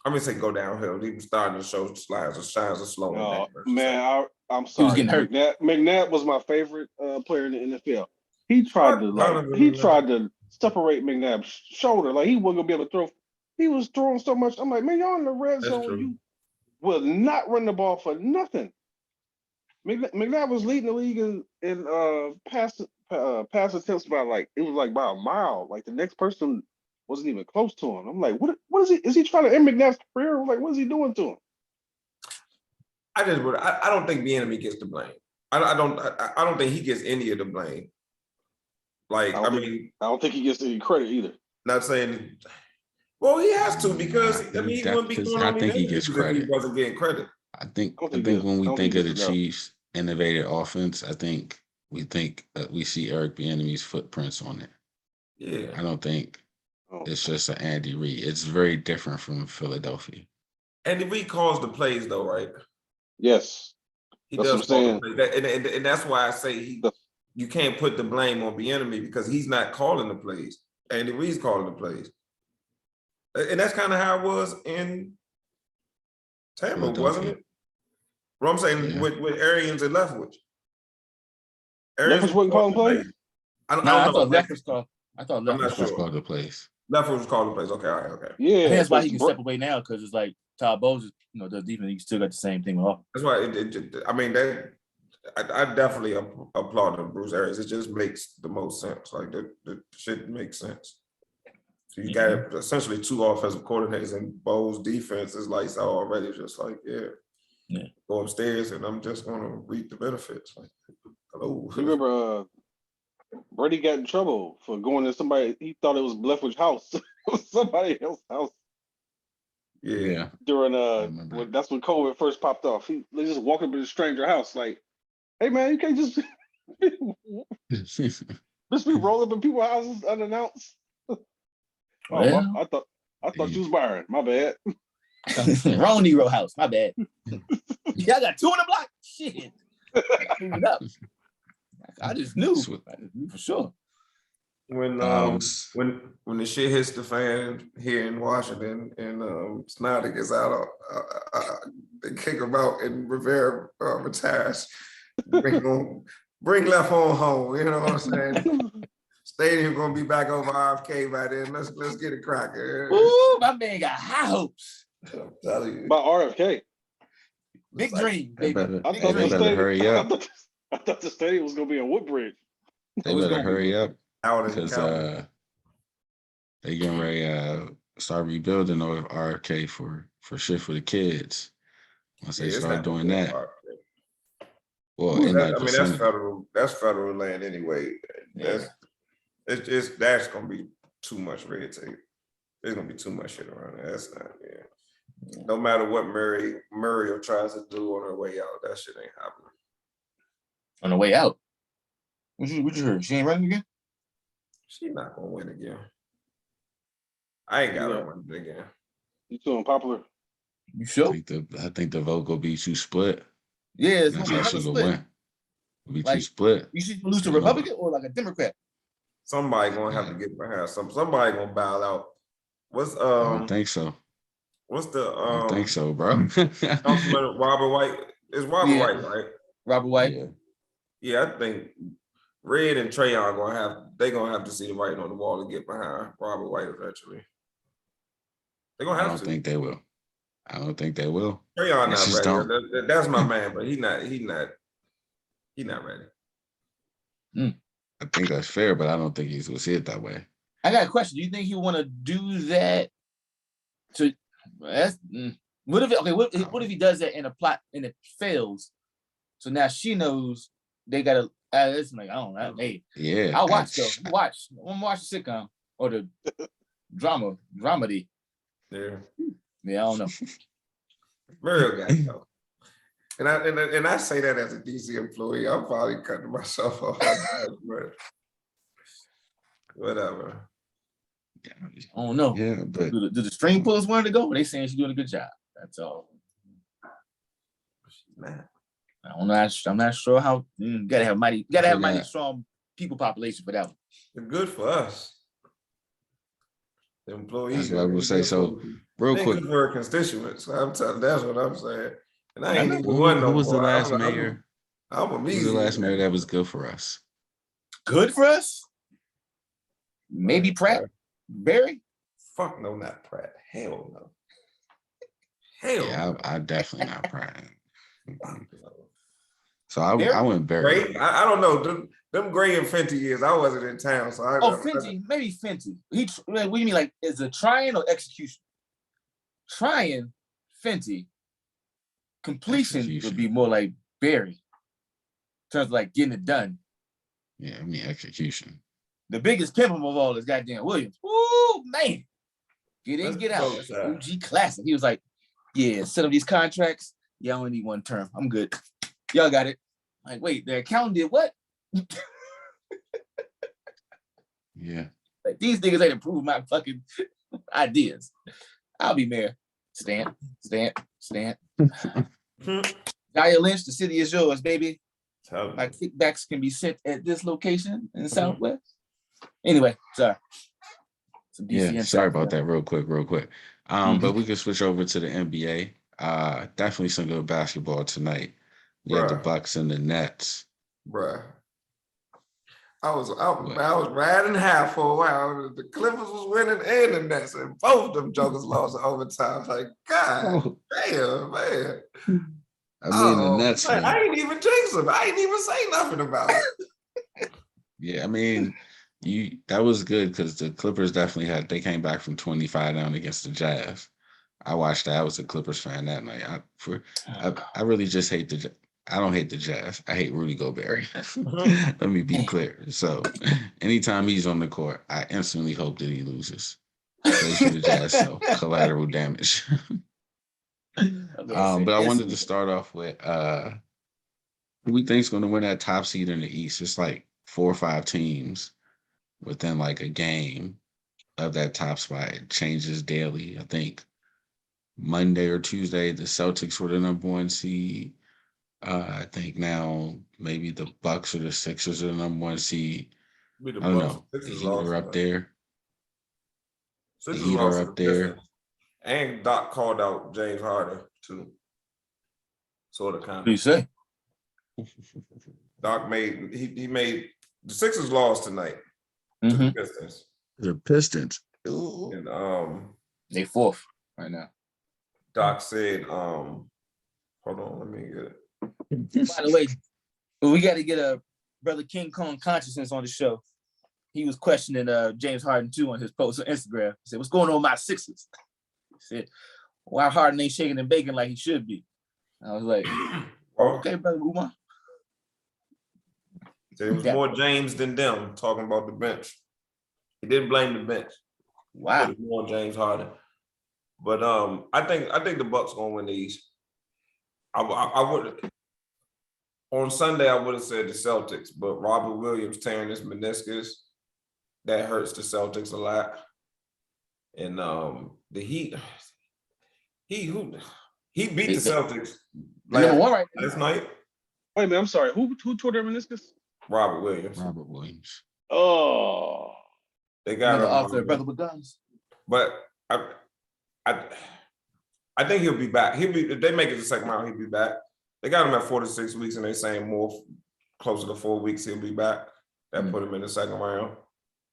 gonna say go downhill. He was starting to show signs of slowing down. Man, I'm sorry. He was getting hurt. McNabb was my favorite player in the NFL. He tried to separate McNabb's shoulder, like he wasn't gonna be able to throw. He was throwing so much. I'm like, man, y'all in the red zone. True. You will not run the ball for nothing. McNabb was leading the league in pass attempts by by a mile. Like the next person wasn't even close to him. I'm like, what is he? Is he trying to end McNabb's career? Like, what is he doing to him? I don't think the enemy gets the blame. I don't think he gets any of the blame. Like, I don't think he gets any credit either. Not saying, well, he has to because he wouldn't be doing I think he gets credit. He wasn't getting credit. I think when we think of the Chiefs' innovative offense, I think we see Eric Bieniemy's footprints on it. Yeah, I don't think it's just an Andy Reid. It's very different from Philadelphia. Andy Reid calls the plays, though, right? Yes, he does call the plays, and that's why I say you can't put the blame on Bieniemy because he's not calling the plays. Andy Reid's calling the plays, and that's kind of how it was in Tampa, wasn't it? What I'm saying with Arians and Leftwich. Leftwich wasn't calling plays? I thought Leftwich called. I thought Leftwich was called the plays. Leftwich was calling the plays. Okay, all right, okay. Yeah, I think that's why he can step away now because it's like Todd Bowles, does defense. He still got the same thing off. That's why I definitely applaud Bruce Arians. It just makes the most sense. Like the shit makes sense. So you got essentially two offensive coordinators, and Bowles' defense is like already just like go upstairs, and I'm just going to reap the benefits. Like, hello. You remember Brady got in trouble for going to somebody, he thought it was Leftwich's house. It was somebody else's house. Yeah. During that's when COVID first popped off. They just walked up to a stranger house like, hey man, you can't just be rolling up in people's houses unannounced. I thought you was Byron. My bad. Wrong Negro house. My bad. Yeah, I got two on the block. Shit. It up. I just knew for sure. When the shit hits the fan here in Washington and Snyder gets out, they kick him out and Rivera retires. Bring left home. You know what I'm saying? Stadium gonna be back over RFK by then. Let's get it cracking. Ooh, my man got high hopes. I'm telling you. By RFK. Big dream, baby. They better hurry up. I thought the stadium was gonna be in Woodbridge. They better hurry up because they getting ready start rebuilding over RFK for shit for the kids. Once they start doing that. Well, that's federal land anyway. That's gonna be too much red tape. There's gonna be too much shit around there. That's not no matter what Muriel tries to do on her way out, that shit ain't happening. On the way out? What you heard? She ain't running again? She not gonna win again. I ain't got her winning again. You too unpopular? You sure? I think the vote gonna be too split. Yeah, it's That's gonna how be she gonna win. It'll be too split. You should lose to a Republican or like a Democrat. Somebody gonna have to get behind somebody gonna bow out. I don't think so. What's the I don't think so, bro. Robert White. It's Robert White, right? Robert White. Yeah, I think Red and Trayon gonna have to see the writing on the wall to get behind Robert White eventually. They're gonna have to. I don't think they will. Trayon not ready. That's my man, but he's not ready. I think that's fair, but I don't think he's gonna see it that way. I got a question. Do you think he want to do that? What if he does that in a plot and it fails? So now she knows they gotta. It's like I don't know. Hey, yeah, I'll watch though. I'm gonna watch the sitcom or the dramedy. Yeah, I don't know. Muriel got to go. And I say that as a DC employee, I'm probably cutting myself off. whatever. Yeah, I don't know. yeah, but Do the string pullers want to go? They saying she's doing a good job. That's all. Man, I'm not sure how. Gotta have mighty strong people population for that one. it's good for us. The that's employees. what I would say. So, real They quick, good for our constituents. That's what I'm saying. And I I ain't know. even one who no was the more. last mayor? I'm a Who was the measly. last mayor that was good for us? Good for us? Maybe Pratt? Barry? Fuck no, not Pratt. Hell no. Hell Yeah, no. I definitely not proud. Fuck no. So I went very. Gray? I don't know. Them Gray and Fenty years, I wasn't in town, so I. Fenty, maybe Fenty. What do you mean? Like, is it trying or execution? Trying, Fenty. Completion would be more like Barry. In terms of like getting it done. Yeah, I mean execution. The biggest pimp of all is goddamn Williams. Ooh, man. Get in, Let's get out. go, That's an OG classic. He was like, yeah, set up these contracts. Yeah, I only need one term. I'm good. Y'all got it. Like, wait, the accountant did what? Yeah. Like, these niggas ain't approved my fucking ideas. I'll be mayor. Stamp. Daya Lynch, the city is yours, baby. My kickbacks can be sent at this location in the Southwest. Anyway, sorry. Yeah, sorry about that. Real quick. But we can switch over to the NBA. Definitely some good basketball tonight. We had the Bucks and the Nets. Bruh. I was riding half for a while. The Clippers was winning and the Nets, and both of them jokers lost in overtime. Like, God damn, man. I mean, the Nets. Man, I ain't even jinx them. I ain't even say nothing about it. Yeah, I mean, that was good because the Clippers definitely they came back from 25 down against the Jazz. I watched that. I was a Clippers fan that night. I really just hate I don't hate the Jazz. I hate Rudy Gobert. Let me be clear. So anytime he's on the court, I instantly hope that he loses. Plays for the Jazz, so collateral damage. But I wanted to start off with who we think's going to win that top seed in the East. It's like 4 or 5 teams within like a game of that top spot. It changes daily. I think Monday or Tuesday, the Celtics were the #1 seed. I think now maybe the Bucks or the Sixers are the #1 seed. I don't know. The Heat are up there. The Heat are up there. And Doc called out James Harden too. Sort of kind of. What do you say? Doc made the Sixers lost tonight to the Pistons. The Pistons. Ooh. And they 4th right now. Doc said, hold on, let me get it. By the way, we got to get a brother King Kong Consciousness on the show. He was questioning James Harden too on his post on Instagram. He said, "What's going on with my Sixers?" He said, "Why Harden ain't shaking and baking like he should be?" I was like, "Okay, brother Umar." There was more James than them talking about the bench. He didn't blame the bench. Wow. It was more James Harden. But I think the Bucks gonna win the East. I would on Sunday I would have said the Celtics, but Robert Williams tearing his meniscus, that hurts the Celtics a lot. And the Heat, he beat the Celtics last night. Wait a minute, I'm sorry. Who tore their meniscus? Robert Williams. Oh, they got him off their brother with guns. But I think he'll be back. If they make it the second round, he'll be back. They got him at 4 to 6 weeks, and they're saying more closer to 4 weeks he'll be back. That put him in the second round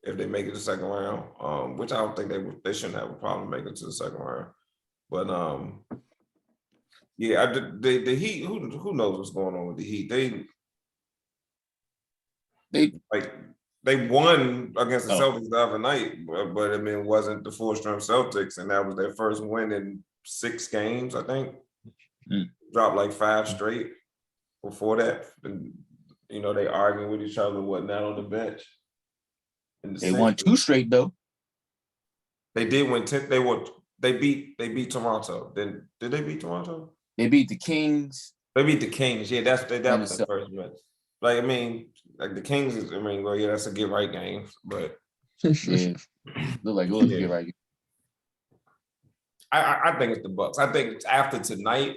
if they make it the second round. Which I don't think they shouldn't have a problem making it to the second round. But yeah, the Heat. Who knows what's going on with the Heat? They won against the Celtics the other night, but I mean, it wasn't the full-strength Celtics, and that was their first win in 6 games, I think. Dropped like 5 straight before that. And, they arguing with each other, whatnot on the bench. They won 2 straight though. They did win 10. They beat Toronto. Did they beat Toronto? They beat the Kings. They beat the Kings. Yeah, that was the first match. Like, I mean, like the Kings is, well, yeah, that's a get right game, but Yeah, look like it was Yeah. right. I think it's the Bucks. I think after tonight,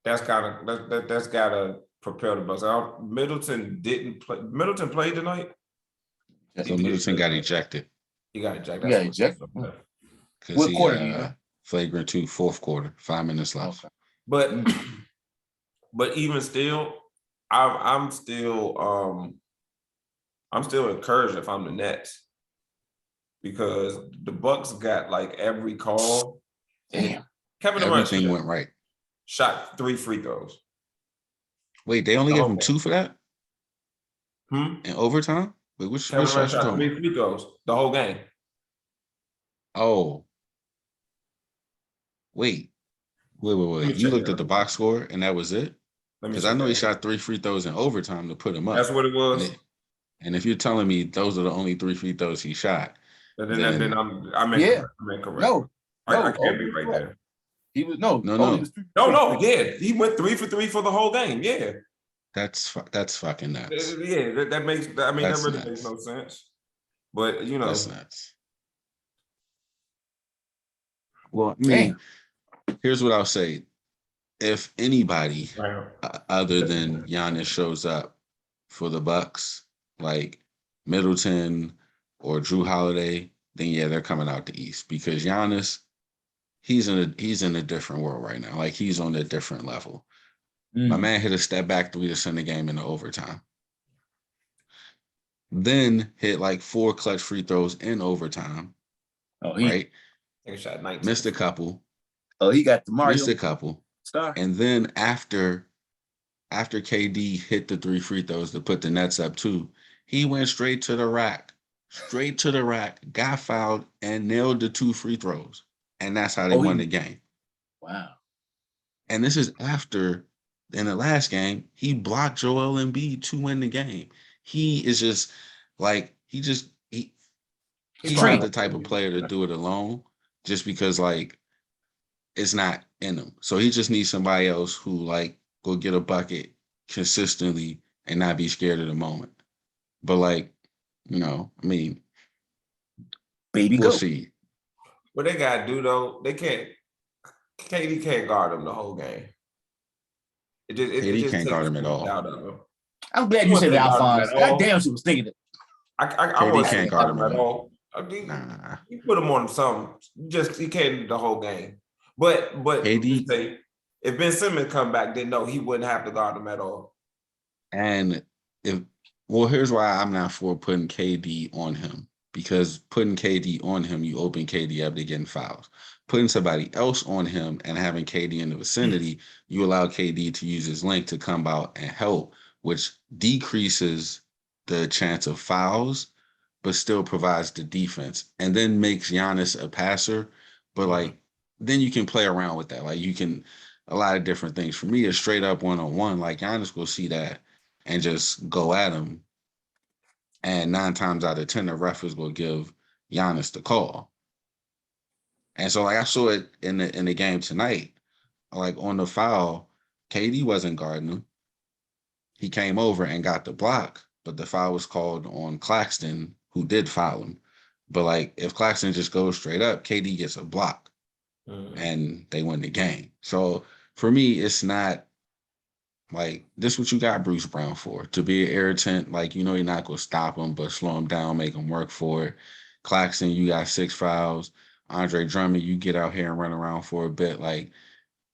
that's gotta propel the Bucks. Middleton didn't play. Middleton played tonight. So Middleton got ejected He got ejected. Yeah, That's ejected. because What he quarter do you know? flagrant 2, fourth quarter, 5 minutes left. Okay. But even still, I'm still encouraged if I'm the Nets because the Bucks got like every call. Damn. Kevin Durant Everything went right. shot 3 free throws. Wait, they only gave him 2 for that? In overtime? Wait, which Kevin shot Durant you shot talking 3 about? free throws the whole game. Wait. Let me You check looked that at the out. box score and that was it? Let me Because I check know he that. shot 3 free throws in overtime to put him up. That's what it was. And if you're telling me those are the only 3 free throws he shot, then I'm Yeah. correct. No, I can't be right there. He was No. He was Yeah, he went 3 for 3 for the whole game. Yeah, that's fucking nuts. yeah. That makes. I mean, That's that really nuts. makes no sense. But That's nuts. Well, I mean, here's what I'll say. If anybody other than Giannis shows up for the Bucks, like Middleton or Drew Holiday, then yeah, they're coming out the East because Giannis, he's in a different world right now. Like he's on a different level. My man hit a step back 3 to send the game into overtime. Then hit like 4 clutch free throws in overtime. Right? He shot 19. Missed a couple. Oh, he got the Mario. Missed a couple. Star. And then after KD hit the 3 free throws to put the Nets up 2, he went straight to the rack, got fouled, and nailed the 2 free throws. And that's how they won the game. Wow. And this is after, in the last game, he blocked Joel Embiid to win the game. He is just like, he's not the type of player to do it alone just because like it's not in him. So he just needs somebody else who like go get a bucket consistently and not be scared of the moment. But like, I mean, we'll see. What they gotta do though, they can't. KD can't guard him the whole game. KD can't guard him at all. Out of him. I'm glad you said that, Alphonse. God damn, she was thinking it. KD can't guard him at all. You put him on something. He can't the whole game. But KD, if Ben Simmons come back, then no, he wouldn't have to guard him at all. And here's why I'm not for putting KD on him. Because putting KD on him, you open KD up to getting fouls. Putting somebody else on him and having KD in the vicinity, you allow KD to use his length to come out and help, which decreases the chance of fouls, but still provides the defense. And then makes Giannis a passer. But like, then you can play around with that. Like you can, a lot of different things. For me, it's straight up one-on-one. Like Giannis will see that and just go at him. And 9 times out of 10, the ref is going to give Giannis the call. And so like I saw it in the game tonight, like on the foul, KD wasn't guarding him. He came over and got the block, but the foul was called on Claxton, who did foul him. But like if Claxton just goes straight up, KD gets a block and they win the game. So for me, it's not like this what you got Bruce Brown for, to be irritant. Like, you're not going to stop him, but slow him down, make him work for it. Claxton, you got 6 fouls. Andre Drummond, you get out here and run around for a bit. Like,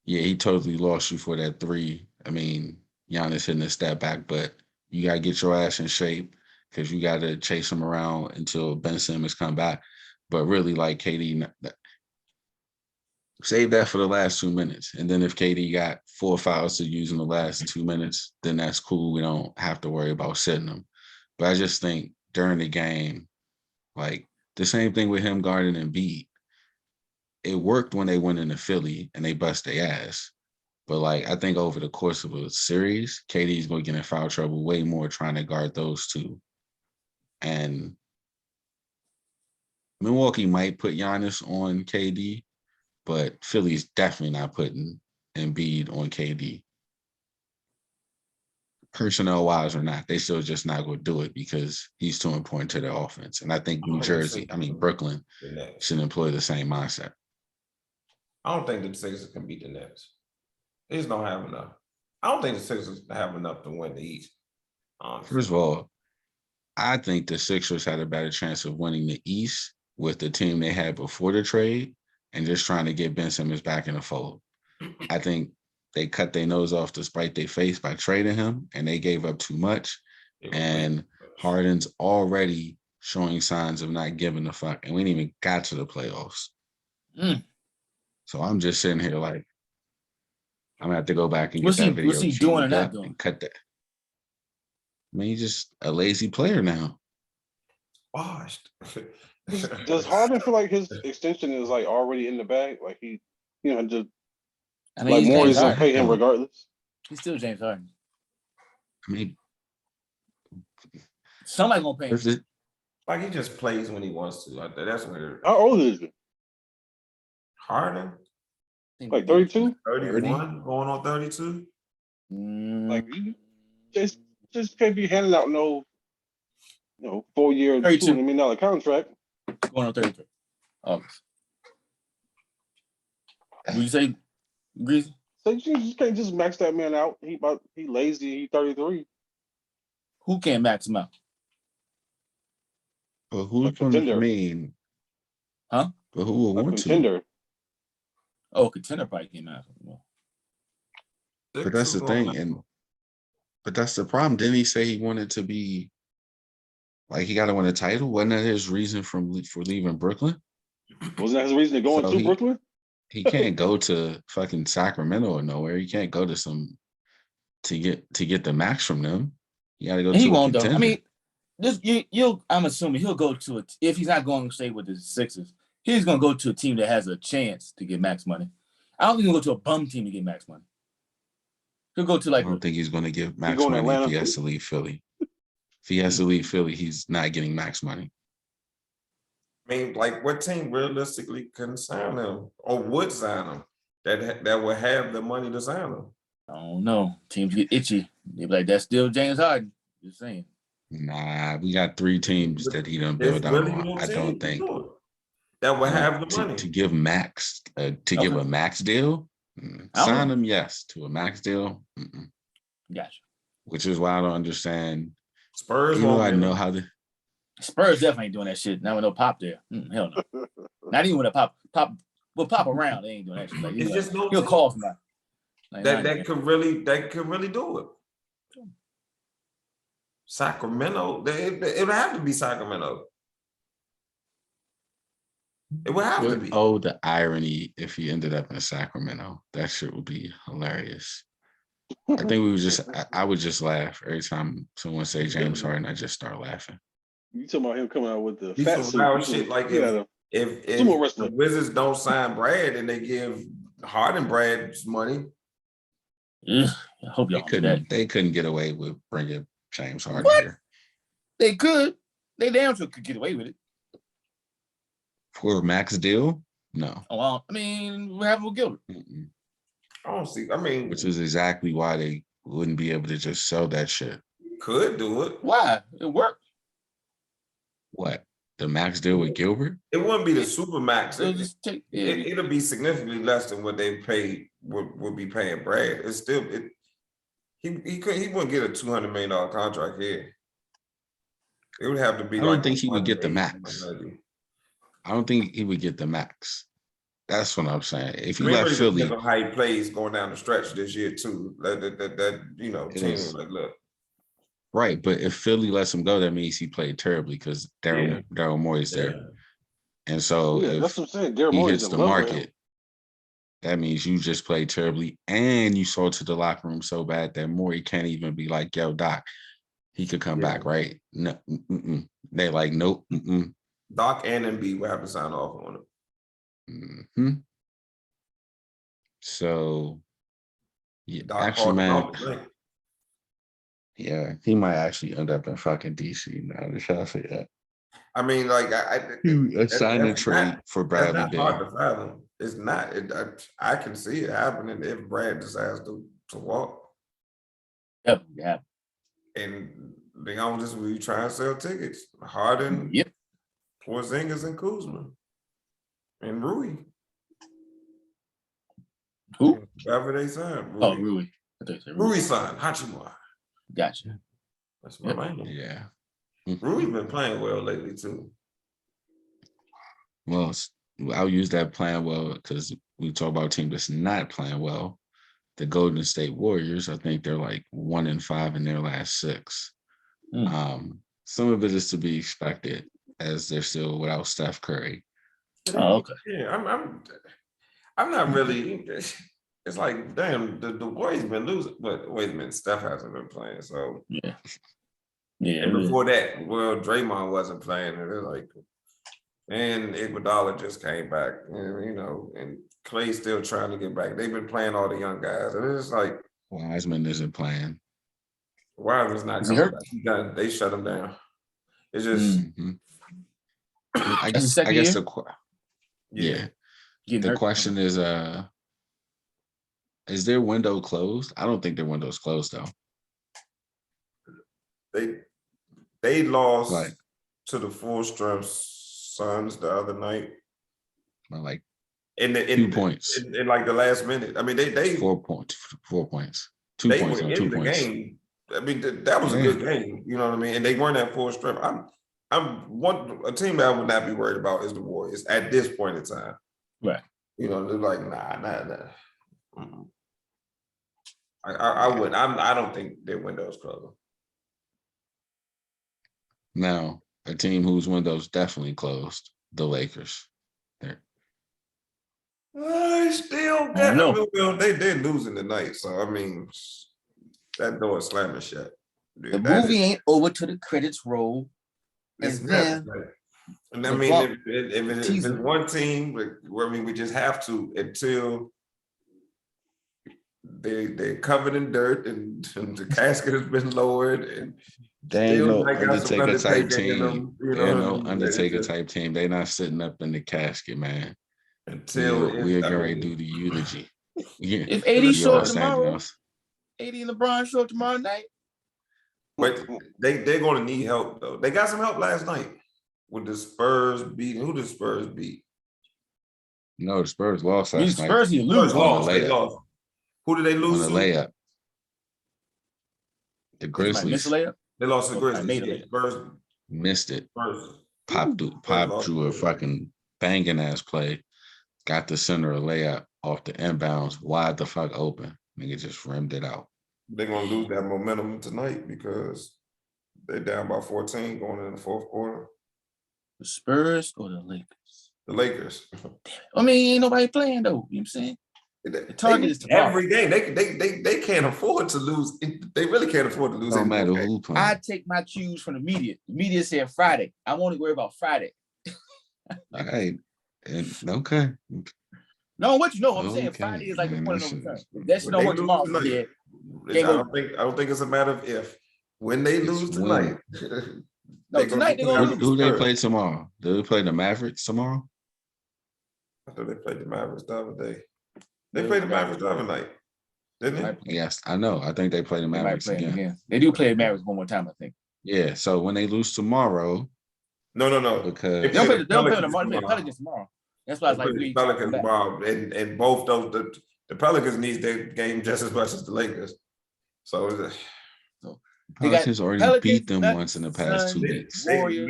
yeah, he totally lost you for that 3. I mean, Giannis hitting a step back, but you got to get your ass in shape because you got to chase him around until Ben Simmons come back. But really, like, KD, save that for the last 2 minutes. And then if KD got 4 fouls to use in the last 2 minutes, then that's cool. We don't have to worry about sitting them. But I just think during the game, like the same thing with him guarding Embiid. It worked when they went into Philly and they bust their ass. But like I think over the course of a series, KD's going to get in foul trouble way more trying to guard those 2. And Milwaukee might put Giannis on KD, but Philly's definitely not putting Embiid on KD. personnel wise or not, they still just not going to do it because he's too important to their offense. And I think Brooklyn should employ the same mindset. I don't think the Sixers can beat the Nets. They just don't have enough. I don't think the Sixers have enough to win the East. Honestly. First of all, I think the Sixers had a better chance of winning the East with the team they had before the trade and just trying to get Ben Simmons back in the fold. I think they cut their nose off to spite their face by trading him, and they gave up too much. And Harden's already showing signs of not giving a fuck, and we didn't even got to the playoffs. So I'm just sitting here like, I'm gonna have to go back and get that video. What's he doing or not doing? And cut that. I mean, he's just a lazy player now. Washed. Does Harden feel like his extension is like already in the bag? Like he, just like Morey's gonna pay him regardless. He's still James Harden. I mean, somebody gonna pay him. Like he just plays when he wants to. Like that's weird. How old is he? Harden? Like 32? 31, going on 32. Like you just can't be handing out no 4-year, $200 million contract. Going on 33. August. What you say, Greasy? So you just can't just max that man out. He lazy. He 33. Who can't max him out? Well, who's going to mean? Huh? But who will want contender. to? Oh, contender probably came out. But that's the thing, but that's the problem. Didn't he say he wanted to be like he got to win a title? Wasn't that his reason for leaving Brooklyn? Wasn't that his reason to go into Brooklyn? He can't go to fucking Sacramento or nowhere. He can't go to some to get the max from them. You got to go. He won't though. I mean, I'm assuming he'll go to if he's not going to stay with the Sixers. He's going to go to a team that has a chance to get max money. I don't think he'll go to a bum team to get max money. He'll go to I don't think he's going to give max money if he has to leave Philly. If he has to leave Philly, he's not getting max money. I mean, like what team realistically can sign him or would sign him that would have the money to sign him? I don't know. Teams get itchy. They be like, that's still James Harden. Just saying. Nah, we got 3 teams that he done build out on. I don't think that would have the money to give max give a max deal. Sign him, yes, to a max deal. Gotcha. Which is why I don't understand. Spurs. I know how to. Spurs definitely ain't doing that shit. Not with no Pop there. Hell no. Not even with a Pop. Will Pop around. They ain't doing that shit. Like, it's just he'll call from that. That could really do it. Sacramento. It would have to be Sacramento. It would have to be. Oh, the irony if he ended up in Sacramento. That shit would be hilarious. I think I would just laugh every time someone say James Harden. I just start laughing. You talking about him coming out with the fat suit shit? Like if the Wizards don't sign Brad and they give Harden Brad's money, I hope y'all they couldn't get away with bringing James Harden here. They could. They damn sure could get away with it. For a max deal? No. Oh, well, I mean, we're having with Gilbert. I don't see. I mean, which is exactly why they wouldn't be able to just sell that shit. Could do it. Why? It worked. What? The max deal with Gilbert? It wouldn't be the super max. It'll be significantly less than what they paid would be paying Brad. It's still he wouldn't get a $200 million contract here. It would have to be. I don't think he would get the max. I don't think he would get the max. That's what I'm saying. If he left Philly, how he plays going down the stretch this year too. That team like look. Right, but if Philly lets him go, that means he played terribly because Daryl Morey's there. And so if that's what I'm saying. Daryl he hits the market, that means you just played terribly and you sold to the locker room so bad that Morey can't even be like, yo, Doc, he could come back, right? No, they like, nope. Doc and Embiid will have to sign off on it. So, yeah, Doc actually, man, yeah, he might actually end up in fucking DC now. I say that. I mean, like, I signed a trade for Bradley Beal. Hard to fathom. It's not. I can see it happening if Brad decides to walk. Yeah. And they all just we try and sell tickets. Harden, Yep. Porzingis, and Kuzma. And Rui. Who? Whoever they signed. Oh, Rui. I thought you said Rui signed. Hachimura. Gotcha. That's my man. Yeah. Rui's been playing well lately too. Well, I'll use that playing well because we talk about a team that's not playing well. The Golden State Warriors, I think they're like 1-5 in their last 6. Some of it is to be expected as they're still without Steph Curry. Oh, okay. Yeah, I'm not really. It's like, damn, the Warriors been losing, but wait a minute, Steph hasn't been playing, so Yeah. And before that, well, Draymond wasn't playing, and they're like, and Iguodala just came back, and Clay's still trying to get back. They've been playing all the young guys, and it's like Wiseman isn't playing. Wiseman's not Is he coming hurt? back. He done. They shut him down. It's just, I That's guess. the second year? The question is their window closed? I don't think their window's closed though. They lost Like, to the full-strength Suns the other night. Like in 2 points. In like the last minute. I mean, they 4 points. 4 points. 2 they points were on in 2 the points. game. I mean, that was a good game. You know what I mean? And they weren't at full strength. A team that I would not be worried about is the Warriors at this point in time. Right. You know, they're like, nah. I wouldn't. I don't think their window's closed. Now, a team whose window's definitely closed, the Lakers. I still get they're losing tonight. So I mean, that door is slamming shut. The movie ain't over till the credits roll. And then and I mean, if it's one team, we just have to until they're covered in dirt and the casket has been lowered and they ain't no Undertaker type team. Them, they're no Undertaker type team. They're not sitting up in the casket, man. Until we're getting ready to do the eulogy. Yeah. If 80 show up tomorrow, 80 and LeBron show up tomorrow night. But they're going to need help though. They got some help last night with the Spurs beating. Who did Spurs beat? No, the Spurs lost last night. Spurs need to lose. They lost. Who did they lose on the layup? The Grizzlies. They lost to the Grizzlies. Spurs missed it. Pop drew a fucking banging ass play. Got the center a layup off the inbounds, wide the fuck open. Nigga just rimmed it out. They're gonna lose that momentum tonight because they're down by 14 going in the fourth quarter. The Spurs or the Lakers? The Lakers. I mean, ain't nobody playing though. You know what I'm saying? The target is every game. They can't afford to lose. They really can't afford to lose. No matter who playing. I take my cues from the media. The media said Friday. I won't worry about Friday. All right. Okay. No, what you know? I'm saying Friday is like the point of no return. That shit don't work tomorrow. I don't think it's a matter of if. When they lose tonight. No, tonight they're gonna lose. Who they play tomorrow? Do they play the Mavericks tomorrow? I thought they played the Mavericks the other day. They played the Mavericks the other night, didn't they? Yes, I know. I think they play the Mavericks again. They do play the Mavericks one more time, I think. Yeah. So when they lose tomorrow, no, they because don't play the Pelicans tomorrow. That's why I was like, the Pelicans tomorrow, and both those the Pelicans need their game just as much as the Lakers. So Pelicans already beat them once in the past 2 weeks. They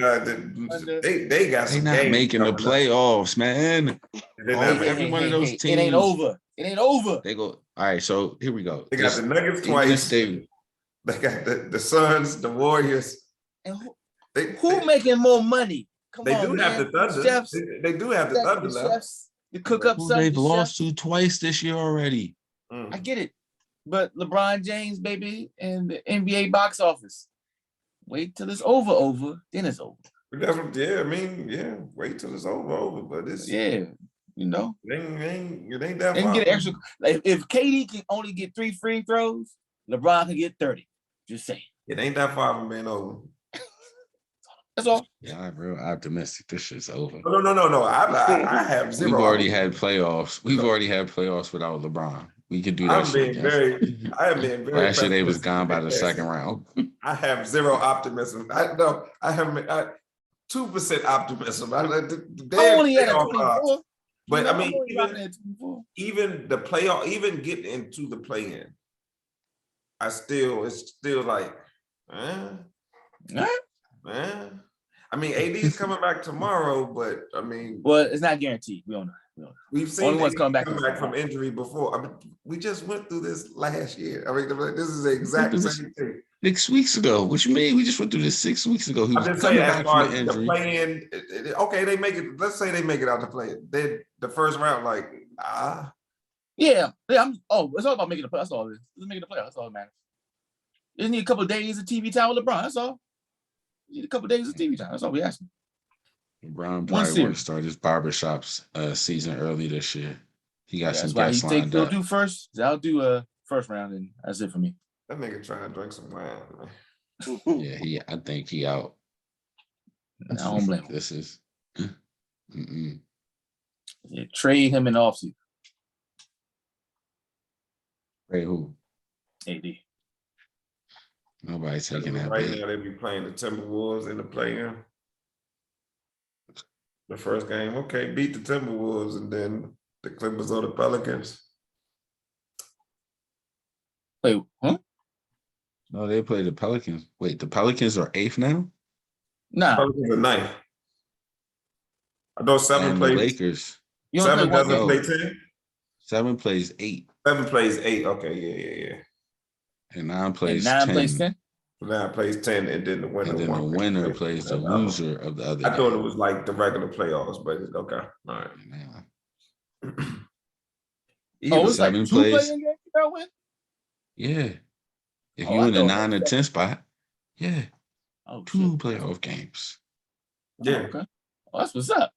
got some. They not making the playoffs, man. Every one of those teams. It ain't over. It ain't over. They go. All right, so here we go. They got the Nuggets twice. They got the Suns, the Warriors. And who making more money? They do have the Thunder. They do have the Thunder left. To cook up something. They've lost to twice this year already. I get it. But LeBron James, baby, and the NBA box office. Wait till it's over, then it's over. That's what, wait till it's over, but it's you know. It ain't that far. Get extra. Like if KD can only get 3 free throws, LeBron can get 30. Just saying. It ain't that far from being over. That's all. Yeah, I'm real optimistic. This shit's over. No. I have zero. We've already had playoffs. We've already had playoffs without LeBron. We could do that shit again. I am being very. Last year they was gone by the second round. I have zero optimism. I have 2% optimism. I'm only at a 24. But I mean, even the playoff, even getting into the play-in, it's still like, I mean, AD is coming back tomorrow, but I mean, well, it's not guaranteed. We don't know. We've seen only one's coming back from injury before. I mean, we just went through this last year. I mean, this is the exact same thing. 6 weeks ago. What you mean? We just went through this 6 weeks ago. He was coming back from the injury. Play-in, okay, they make it. Let's say they make it out to play it. Then the first round, Yeah. It's all about making the play. That's all it is. Just making the play. That's all that matters. You just need a couple of days of TV time with LeBron. That's all. You need a couple of days of TV time. That's all we asking. LeBron probably want to start his barbershops season early this year. He got some guests lined up. He'll do first. I'll do a first round, and that's it for me. That nigga trying to drink some wine, man. Yeah, I think he out. I don't blame him. This is Yeah, trade him in the offseason. Trade who? AD. Nobody's taking that. Right now, they be playing the Timberwolves in the play-in. The first game, okay, beat the Timberwolves, and then the Clippers or the Pelicans. Wait, huh? No, they play the Pelicans. Wait, the Pelicans are 8th now? Nah. Pelicans are 9th. I know 7 plays. Lakers. 7 doesn't play 10? 7 plays 8. 7 plays 8. Okay, yeah. And 9 plays 9 10. plays 10? 9 plays 10, and then the winner. And then the winner plays the loser of the other. I thought it was like the regular playoffs, but it's okay. All right. It's 7 like plays. win? Yeah. If you're in the 9 or 10 spot, yeah. 2 playoff games. Yeah. Okay. Oh, that's what's up.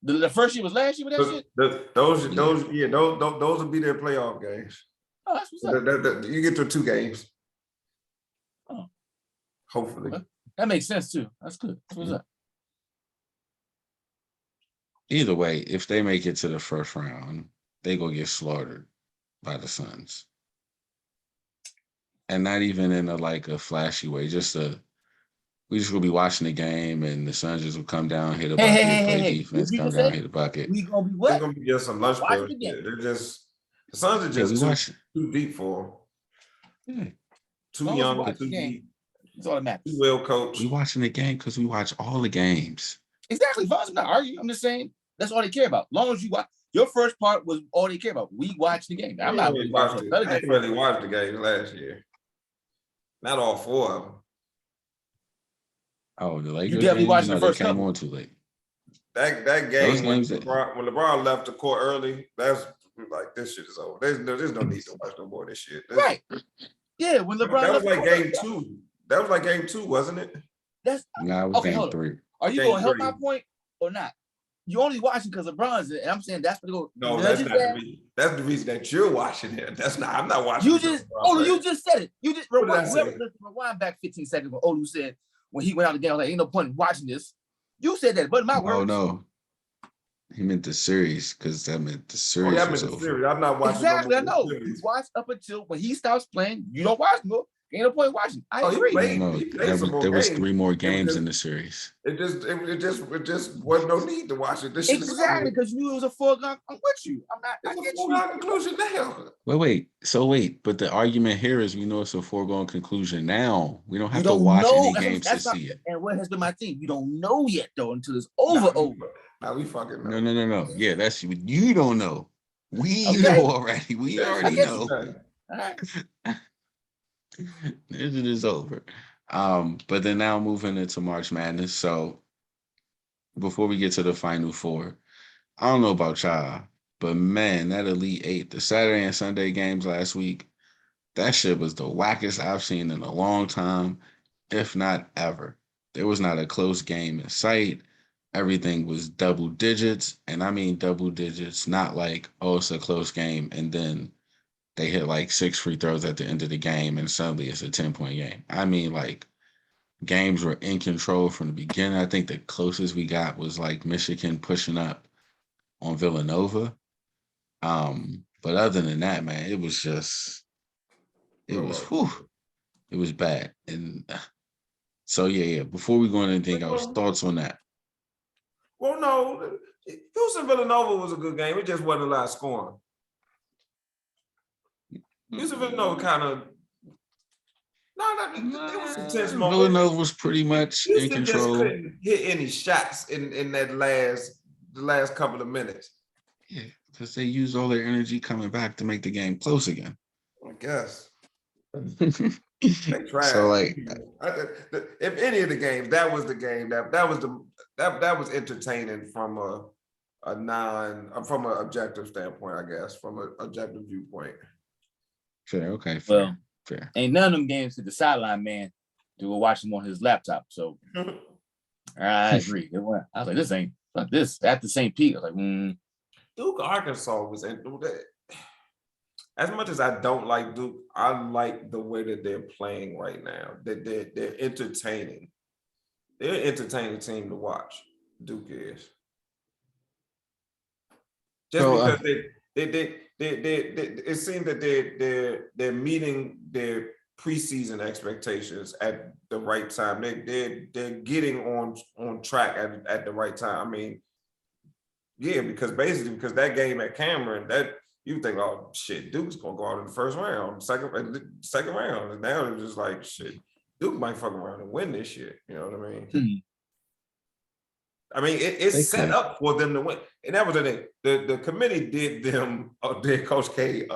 The first year was last year with that shit? Those will be their playoff games. Oh, that's what's up. You get to 2 games. Oh. Hopefully. Okay. That makes sense too. That's good. That's what's up. Either way, if they make it to the first round, they gonna get slaughtered by the Suns. And not even in a flashy way, we just gonna be watching the game, and the Suns just will come down, hit a bucket, play defense, come down, hit a bucket. We gonna be what? They're gonna be just some lunch pills. They're just the Suns are just too deep for them. Yeah. Too young, too deep. That's all that matters. Too well coached. We watching the game because we watch all the games. Exactly. I'm not arguing. I'm just saying that's all they care about. As long as you watch, your first part was all they care about. We watch the game. I'm not really watching. I didn't really watch the game last year. Not all 4 of them. Oh, the Lakers. You definitely watched the first came couple. on too late. That game when LeBron left the court early, that's like this shit is over. There's no need to watch no more of this shit. Right. Yeah, when LeBron that was like game 2. That was like game 2, wasn't it? It was game 3. Are you gonna help my point or not? You only watching because LeBron's it, and I'm saying that's what go. No, that's not the reason. That's the reason that you're watching it. I'm not watching. You just said it. You just rewind back 15 seconds when Olu said when he went out the game, I was like, ain't no point in watching this. You said that, but my words. Oh no. He meant the series because that meant the series. I meant the series. I'm not watching. Exactly, I know. You watch up until when he stops playing. You don't watch no. Ain't no point watching. I agree. There was 3 more games in the series. It just wasn't no need to watch it. This exactly, because you was a foregone. I'm with you. I'm not. It's a foregone conclusion now. Wait. But the argument here is we know it's a foregone conclusion now. We don't have to watch any games to see it. And what has been my thing? You don't know yet though until it's over. Now we fucking know. No. Yeah, that's what you don't know. We know already. We already know. All right. It is over. But then now moving into March Madness. So before we get to the Final Four, I don't know about y'all, but man, that Elite 8, the Saturday and Sunday games last week, that shit was the wackest I've seen in a long time, if not ever. There was not a close game in sight. Everything was double digits. And I mean double digits, not like, oh, it's a close game. And then they hit like 6 free throws at the end of the game and suddenly it's a 10-point game. I mean, like, games were in control from the beginning. I think the closest we got was like Michigan pushing up on Villanova. But other than that, man, it was whew. It was bad. And so yeah. Before we go into anything else, thoughts on that? Well, no, Houston Villanova was a good game. It just wasn't a lot of scoring. Houston Villanova kind of there was some tense moments. Villanova was pretty much in Houston just control. couldn't hit any shots in that the last couple of minutes. Yeah, because they used all their energy coming back to make the game close again. I guess. They tried. So like, if any of the games, that was the game that was entertaining from from an objective standpoint, I guess, from an objective viewpoint. Fair, okay, fair, Well, fair. ain't none of them games to the sideline man to go watch them on his laptop. So I agree. I was like, this ain't like this at the St. Pete. I was like, Duke, Arkansas was as much as I don't like Duke, I like the way that they're playing right now. They're entertaining. They're an entertaining team to watch. Duke is. Just So, because it seems that they're meeting their preseason expectations at the right time. They're getting on track at the right time. I mean, yeah, because that game at Cameron, that you think, oh shit, Duke's gonna go out in the first round, second round, and now they're just like, shit, Duke might fuck around and win this shit. You know what I mean? I mean, it's set up for them to win, and that was the thing. The committee did them, did Coach K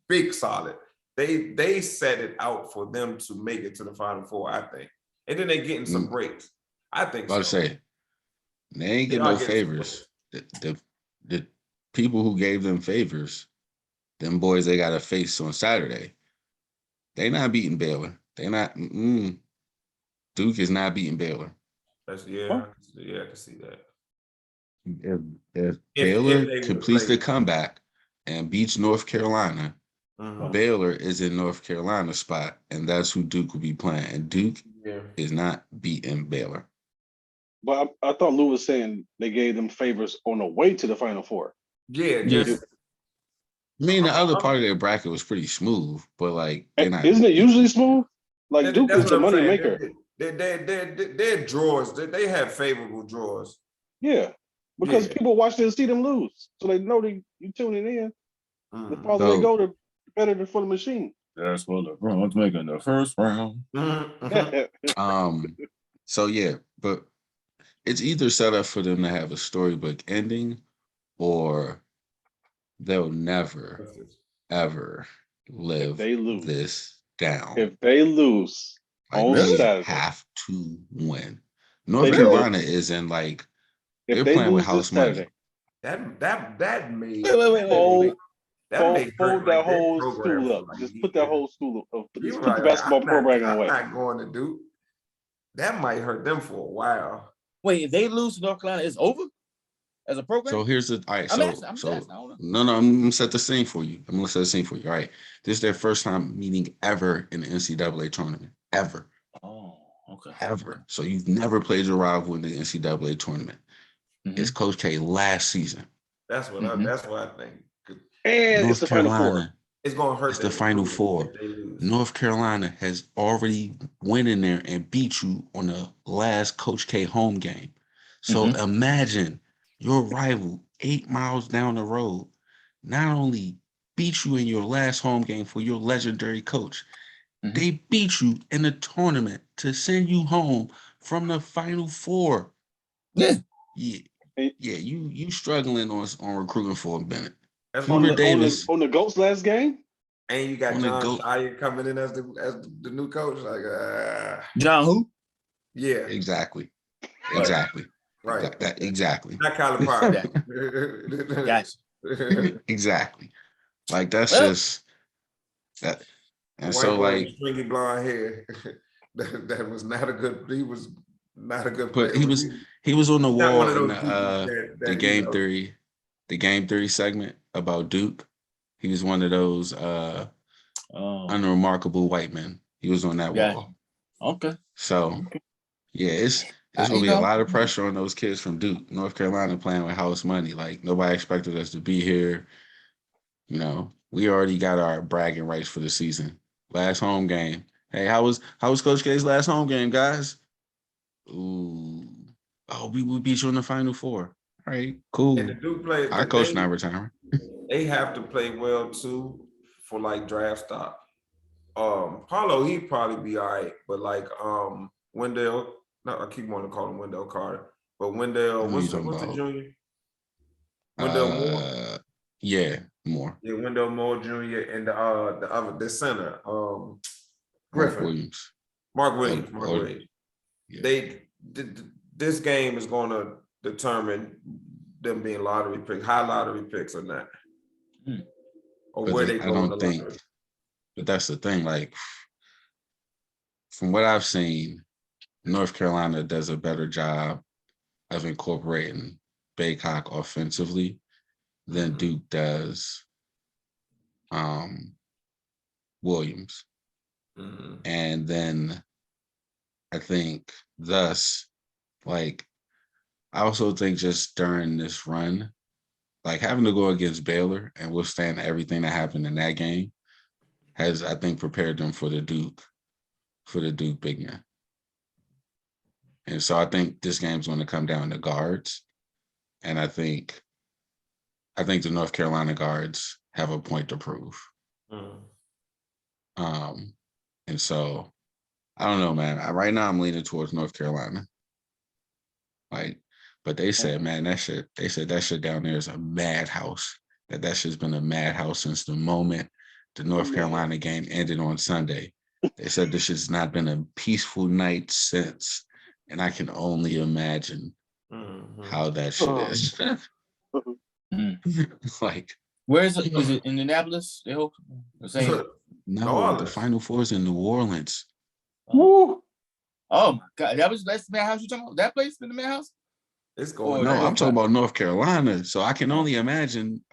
big solid. They set it out for them to make it to the Final Four, I think, and then they're getting some breaks. I think. I say they ain't getting no favors. The people who gave them favors, them boys they got to face on Saturday. They not beating Baylor. They not. Duke is not beating Baylor. I can see that. If Baylor completes the comeback and beats North Carolina, Baylor is in North Carolina spot, and that's who Duke will be playing. And Duke is not beating Baylor. But I thought Lou was saying they gave them favors on the way to the Final Four. Yeah, just. I mean, the other part of their bracket was pretty smooth, but like, they're not. Isn't it usually smooth? Like Duke is the money maker. They're draws. They have favorable draws. Yeah, because people watch them see them lose, so they know you tuning in. The farther they go, the better for the machine. That's what LeBron's making the first round. So yeah, but it's either set up for them to have a storybook ending, or they'll never ever live this down. If they lose, they have to win. North Carolina is in like they're playing with house money. That made fold that whole school up. Just put that whole school up. Just put the basketball program away. I'm not going to do. That might hurt them for a while. Wait, if they lose to North Carolina, it's over as a program. So here's the all right. No, I'm gonna set the scene for you. All right, this is their first time meeting ever in the NCAA tournament. Ever. Oh, okay. Ever. So you've never played your rival in the NCAA tournament. It's Coach K last season. That's what I think. And North Carolina. It's gonna hurt. It's the Final Four. North Carolina has already went in there and beat you on the last Coach K home game. So imagine your rival 8 miles down the road not only beat you in your last home game for your legendary coach, they beat you in the tournament to send you home from the Final Four. Yeah. You struggling on recruiting for a Bennett. On the GOAT's last game? And you got John Shire coming in as the new coach. Like John who? Yeah. Exactly. Right. Exactly. Not Kyler Parker. Gotcha. Exactly. Like that's just that. And so like stringy blonde hair. that was not a good. He was not a good player. But he was on the wall in the game theory segment about Duke. He was one of those unremarkable white men. He was on that wall. Okay. So yeah, it's gonna be a lot of pressure on those kids from Duke, North Carolina, playing with house money. Like nobody expected us to be here. You know, we already got our bragging rights for the season. last home game. Hey, how was Coach K's last home game, guys? Ooh. Oh, we beat you in the Final Four. All right, cool. And the Duke players, Our coach not retiring. They have to play well too for like draft stock. Paulo, he'd probably be all right, but like Wendell, no, I keep wanting to call him Wendell Carter, but Wendell, what's the junior? Wendell Moore. Yeah, Moore. Yeah, Wendell Moore Jr. and the center, Mark Griffin. Williams. Mark Williams. Yeah. This game is going to determine them being lottery picks, high lottery picks or not, or but where they go in the think, lottery. But that's the thing. Like, from what I've seen, North Carolina does a better job of incorporating Baycock offensively than Duke does Williams. And then I think thus, like, I also think just during this run, like having to go against Baylor and withstand everything that happened in that game has, I think, prepared them for the Duke big man. And so I think this game's going to come down to guards. And I think the North Carolina guards have a point to prove. And so I don't know, man. Right now I'm leaning towards North Carolina. Like, but they said, man, they said that shit down there is a madhouse. That shit's been a madhouse since the moment the North Carolina game ended on Sunday. They said this shit's not been a peaceful night since. And I can only imagine how that shit is. Like, where is it? Is it in Indianapolis? They hope. No, the Final Four is in New Orleans. Oh my God, that's the madhouse you talking about? That place in the madhouse? It's going. No, I'm talking about North Carolina. So I can only imagine.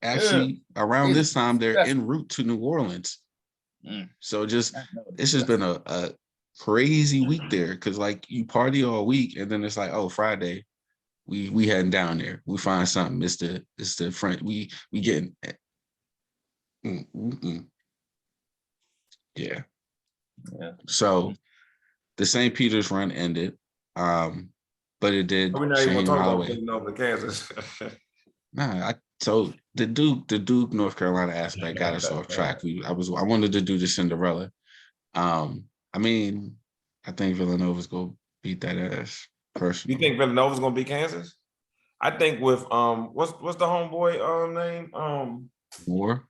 Actually, around this time they're en route to New Orleans. So it's just been a crazy week there, because like you party all week and then it's like, oh, Friday, we heading down there. We find something. It's the front. We getting. Yeah. So the St. Peter's run ended, but it did. We're not even talking about Villanova, Kansas. So the Duke North Carolina aspect got us off track. I wanted to do the Cinderella. I mean, I think Villanova's gonna beat that ass. Personally, you think Villanova's gonna beat Kansas? I think with what's the homeboy name? Moore.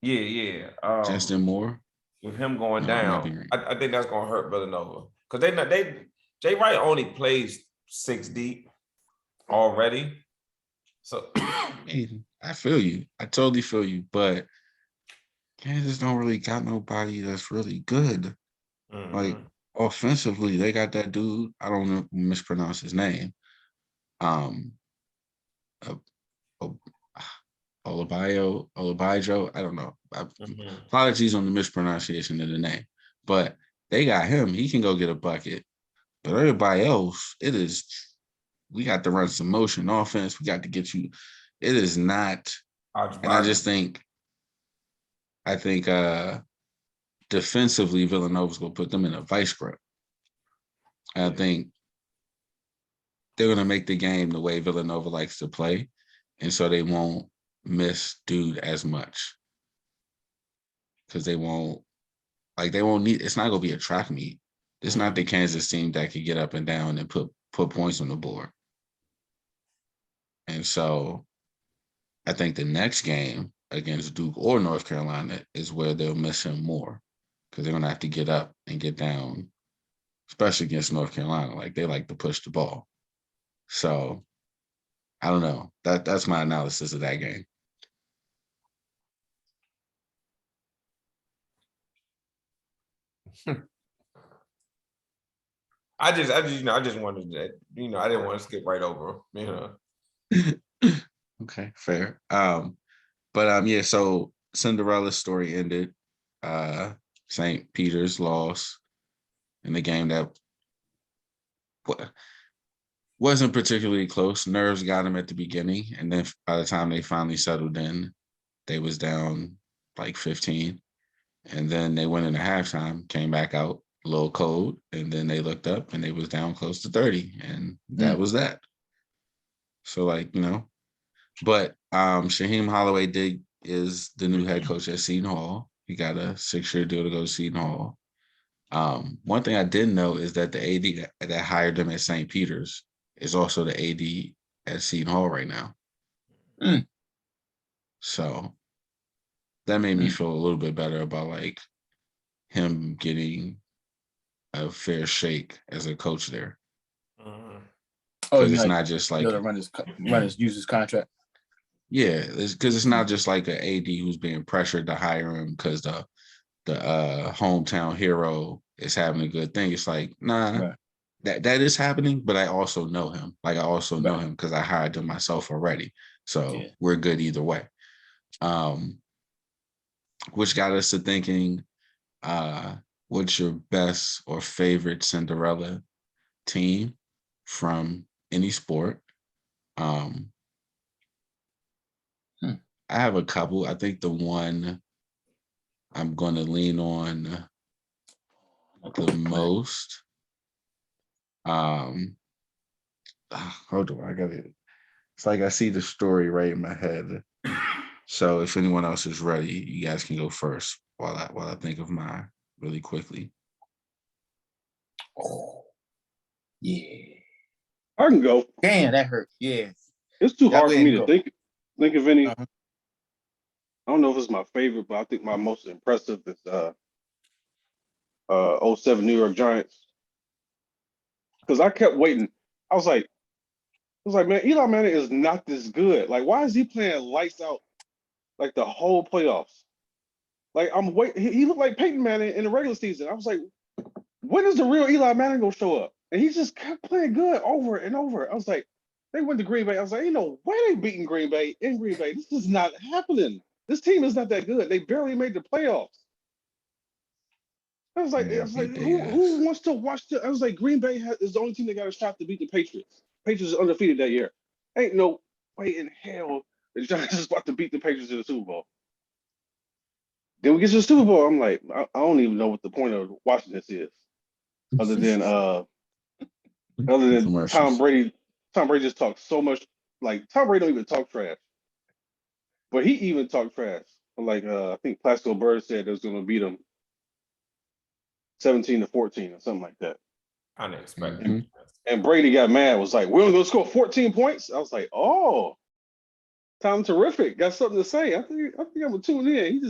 Yeah. Justin Moore. With him going down, I think that's gonna hurt Villanova, because Jay Wright only plays 6 deep already. So I feel you. I totally feel you, but Kansas don't really got nobody that's really good. Like offensively, they got that dude. I don't know, mispronounce his name. Olabijo. I don't know. Apologies on the mispronunciation of the name, but they got him. He can go get a bucket. But everybody else, we got to run some motion offense. We got to get you. It is not. And I think defensively, Villanova's going to put them in a vice grip. I think they're going to make the game the way Villanova likes to play. And so they won't miss dude as much. Because they won't need, it's not going to be a track meet. It's not the Kansas team that could get up and down and put points on the board. And so I think the next game against Duke or North Carolina is where they'll miss him more, because they're going to have to get up and get down, especially against North Carolina. Like, they like to push the ball. So I don't know. That's my analysis of that game. I just wanted that, I didn't want to skip right over, Okay, fair. Yeah, so Cinderella's story ended. St. Peter's lost in the game that wasn't particularly close. Nerves got them at the beginning, and then by the time they finally settled in, they was down like 15. And then they went into halftime, came back out a little cold, and then they looked up and they was down close to 30, and that was that. So like, but Shaheem Holloway is the new head coach at Seton Hall. He got a 6-year deal to go to Seton Hall. One thing I didn't know is that the AD that hired him at St. Peter's is also the AD at Seton Hall right now. So that made me feel a little bit better about like him getting a fair shake as a coach there. Because it's not just like use his contract. Yeah, because it's not just like an AD who's being pressured to hire him because the hometown hero is having a good thing. It's like, nah, that is happening, but I also know him. Like I also know him because I hired him myself already. So we're good either way. Which got us to thinking, what's your best or favorite Cinderella team from any sport? I have a couple. I think the one I'm going to lean on the most. Hold on, I got it. It's like I see the story right in my head. So if anyone else is ready, you guys can go first while I think of mine really quickly. Oh, yeah. I can go. Damn, that hurt. Yeah. It's too hard for me to think of any. I don't know if it's my favorite, but I think my most impressive is 07 New York Giants. Because I kept waiting. I was like, man, Eli Manning is not this good. Like, why is he playing lights out like the whole playoffs? Like, I'm waiting. He looked like Peyton Manning in the regular season. I was like, when is the real Eli Manning gonna show up? And he just kept playing good over and over. I was like, they went to Green Bay. I was like, ain't no way they beating Green Bay in Green Bay. This is not happening. This team is not that good. They barely made the playoffs. I was like, who wants to watch I was like, Green Bay is the only team that got a shot to beat the Patriots. Patriots is undefeated that year. Ain't no way in hell the Giants is about to beat the Patriots in the Super Bowl. Then we get to the Super Bowl. I'm like, I don't even know what the point of watching this is, other than Tom Brady. Tom Brady just talks so much. Like Tom Brady don't even talk trash, but he even talked trash. Like I think Plaxico Bird said it was going to beat him 17-14 or something like that. Unexpected. And Brady got mad. Was like, we're only going to score 14 points. I was like, oh, Tom Terrific got something to say. I think I'm gonna tune in.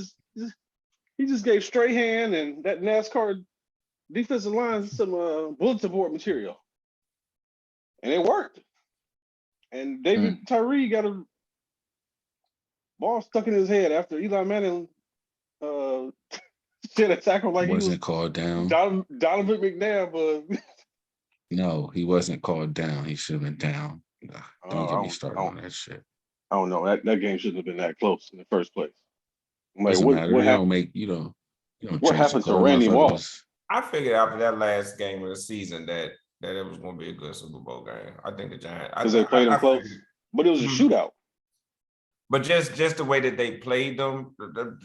He just gave Strahan and that NASCAR defensive line some bulletin board material, and it worked. And David Tyree got a ball stuck in his head after Eli Manning shit attack him like wasn't called down. Donovan McNabb. No, he wasn't called down. He should have been down. Don't get me started on that shit. I don't know. That game shouldn't have been that close in the first place. Like, doesn't matter. What happened? What happened to Randy Moss? I figured after that last game of the season that it was going to be a good Super Bowl game. I think the Giants, because they played them close, but it was a shootout. But just the way that they played them,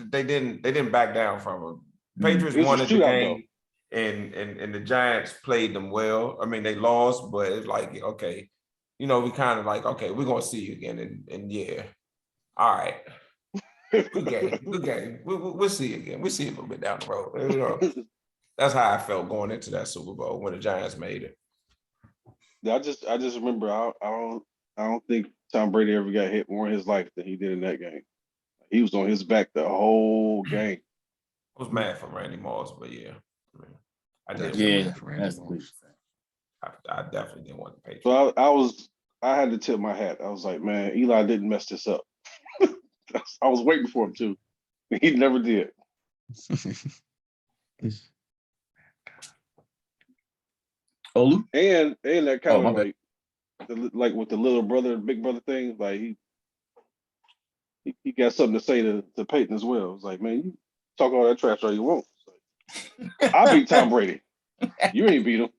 they didn't back down from them. Patriots wanted the game, and the Giants played them well. I mean, they lost, but it's like, okay, we kind of like, okay, we're gonna see you again, and yeah, all right, good game. We'll see you again. We'll see you a little bit down the road. That's how I felt going into that Super Bowl when the Giants made it. I just remember I don't think Tom Brady ever got hit more in his life than he did in that game. He was on his back the whole game. I was mad for Randy Moss, but yeah, I definitely didn't want the Patriots. So I had to tip my hat. I was like, man, Eli didn't mess this up. I was waiting for him to. He never did. Olu? And that kind of like with the little brother, big brother thing, like he got something to say to Peyton as well. It's like, man, you talk all that trash all you want. Like, I beat Tom Brady. You ain't beat him.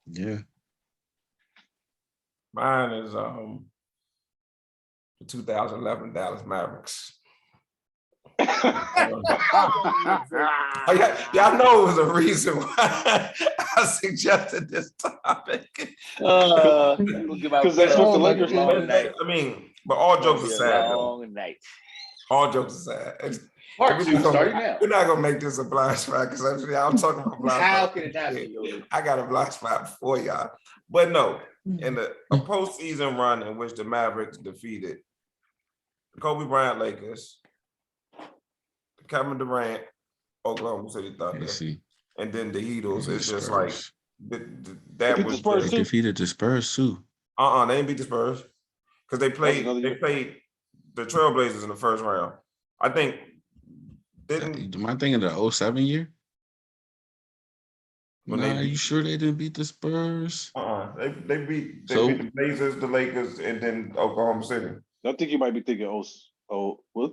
Yeah. Mine is the 2011 Dallas Mavericks. Y'all know it was a reason why I suggested this topic. Because that's what the Lakers long night. I mean, but all jokes aside, though. Long night. All jokes aside. Part two starting now. We're not gonna make this a blind spot because actually I'm talking about blind spot. How can it not be? I got a blind spot for y'all. But no, in a postseason run in which the Mavericks defeated the Kobe Bryant Lakers, Kevin Durant, Oklahoma City Thunder, and then the Heatles, it's just like that was they defeated the Spurs too. They didn't beat the Spurs because they played the Trailblazers in the first round. I think. Am I thinking the 07 year? You sure they didn't beat the Spurs? They beat the Blazers, the Lakers, and then Oklahoma City. I think you might be thinking what? Was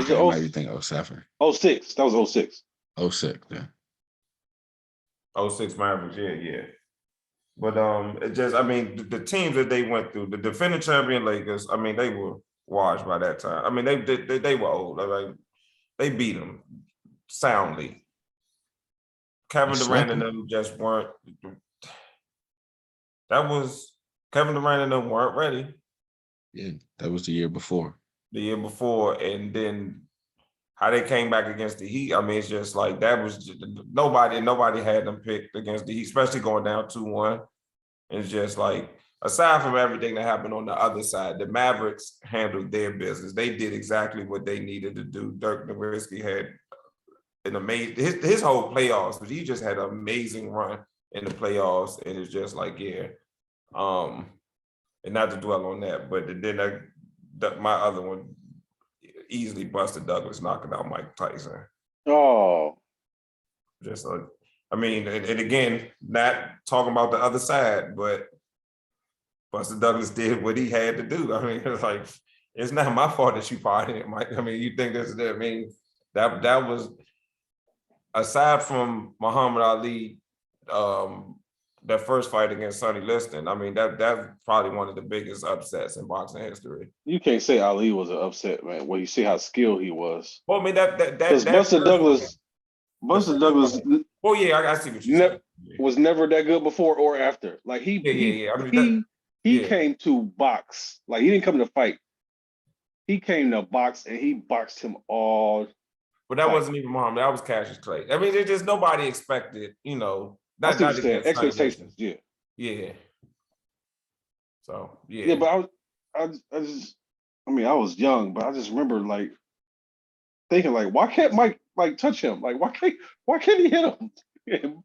it might be thinking 07. 06. That was 06. 06, yeah. 06 Mavericks, yeah. But it just, I mean, the teams that they went through, the defending champion Lakers, I mean, they were washed by that time. I mean, they were old. Like, they beat them soundly. Kevin Durant and them just weren't. Kevin Durant and them weren't ready. Yeah, that was the year before. And then how they came back against the Heat. I mean, it's just like that was just, nobody had them picked against the Heat, especially going down 2-1. It's just like, aside from everything that happened on the other side, the Mavericks handled their business. They did exactly what they needed to do. Dirk Nowitzki had an amazing his whole playoffs, but he just had an amazing run in the playoffs, and it's just like, yeah. And not to dwell on that, but then my other one easily Buster Douglas knocking out Mike Tyson. Oh, just like, I mean, and again, not talking about the other side, but Buster Douglas did what he had to do. I mean, it's like, it's not my fault that you partying it, Mike. I mean, you think this is that? I mean, that was, aside from Muhammad Ali, that first fight against Sonny Liston, I mean, that's probably one of the biggest upsets in boxing history. You can't say Ali was an upset, man. Well, you see how skilled he was. Well, I mean, because Buster Douglas. Oh yeah, I see what you said. Was never that good before or after. Like he came to box. Like he didn't come to fight. He came to box and he boxed him all. But that wasn't even Muhammad. That was Cassius Clay. I mean, it's just nobody expected, you know. Not expectations, yeah. Yeah. So yeah. Yeah, but I was young, but I just remember like thinking like, why can't Mike like touch him? Like why can't he hit him?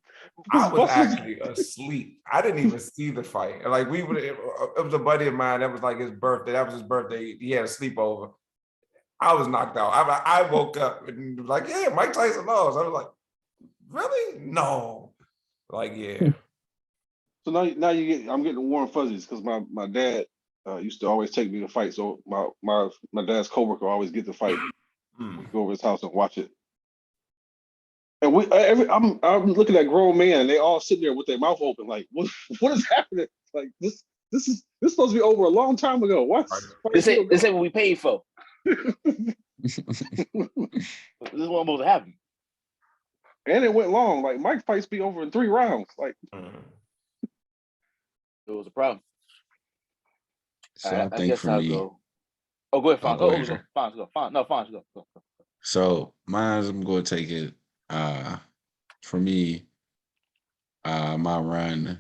I was actually asleep. I didn't even see the fight. Like it was a buddy of mine. That was like his birthday. That was his birthday. He had a sleepover. I was knocked out. I woke up and was like, yeah, Mike Tyson lost. I was like, really? No. Like, yeah. So now I'm getting warm fuzzies because my dad used to always take me to fight. So my dad's coworker always get to fight. We go over his house and watch it. And I'm looking at grown men and they all sitting there with their mouth open, like, what is happening? Like this is supposed to be over a long time ago. This ain't what we paid for. This is what supposed to happen. And it went long. Like Mike fights be over in 3 rounds. Like it was a problem. So I think for me, go ahead, Fonz. Go. So mine, I'm going to take it. For me, my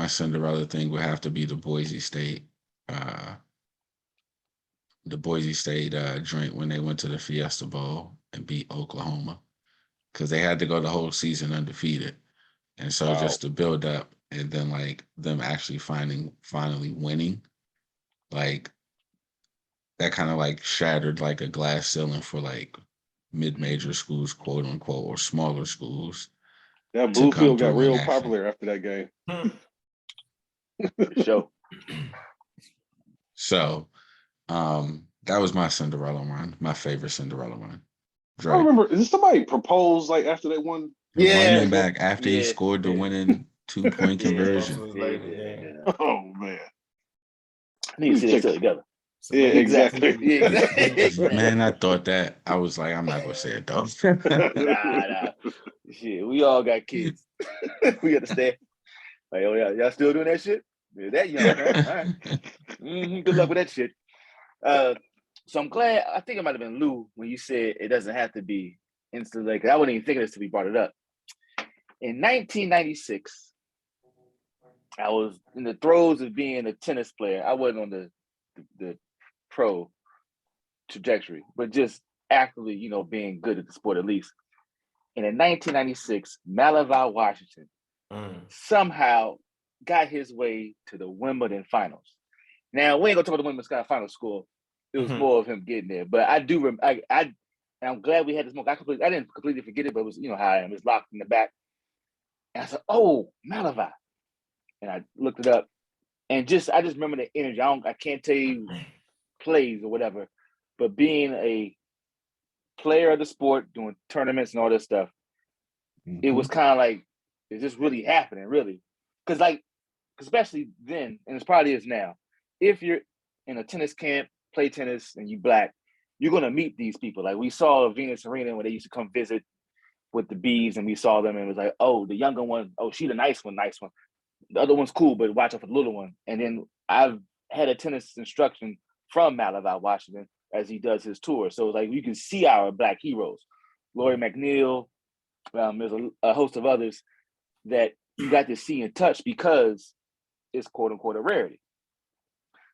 Cinderella thing would have to be the Boise State. Joint when they went to the Fiesta Bowl and beat Oklahoma, because they had to go the whole season undefeated, and so just to build up and then like them actually finally winning, like that kind of like shattered like a glass ceiling for like mid-major schools, quote unquote, or smaller schools. That Bluefield got real popular after that game. Sure. So that was my Cinderella run, my favorite Cinderella run. Drake. I remember, did somebody propose like after they won? Running back after he scored the winning 2-point conversion. Oh man. I need to see that together. Yeah, exactly. Yeah, exactly. Man, I thought that. I was like, I'm not gonna say it though. Nah. Shit, we all got kids. We understand. Like, oh yeah, y'all still doing that shit? Yeah, that young, huh? All right. Good luck with that shit. So I'm glad. I think it might have been Lou when you said it doesn't have to be instantly. Cause I wasn't even thinking this till we brought it up. In 1996, I was in the throes of being a tennis player. I wasn't on the pro trajectory, but just actively, being good at the sport at least. And in 1996, Malavi Washington somehow got his way to the Wimbledon finals. Now, we ain't gonna talk about the Wimbledon final score. It was more of him getting there. But I do, and I'm glad we had this moment. I didn't completely forget it, but it was, how I am. It was locked in the back. And I said, oh, Malavi. And I looked it up. And I just remember the energy. I can't tell you plays or whatever, but being a player of the sport, doing tournaments and all this stuff, it was kind of like, is this really happening, really? Because especially then, and it probably is now, if you're in a tennis camp, play tennis, and you Black, you're going to meet these people. Like we saw Venus Arena when they used to come visit with the bees, and we saw them, and it was like, oh, the younger one, oh, she the nice one. The other one's cool, but watch out for the little one. And then I've had a tennis instruction from Malavi Washington as he does his tour. So like you can see our Black heroes, Lori McNeil, there's a host of others that you got to see and touch because it's quote unquote a rarity.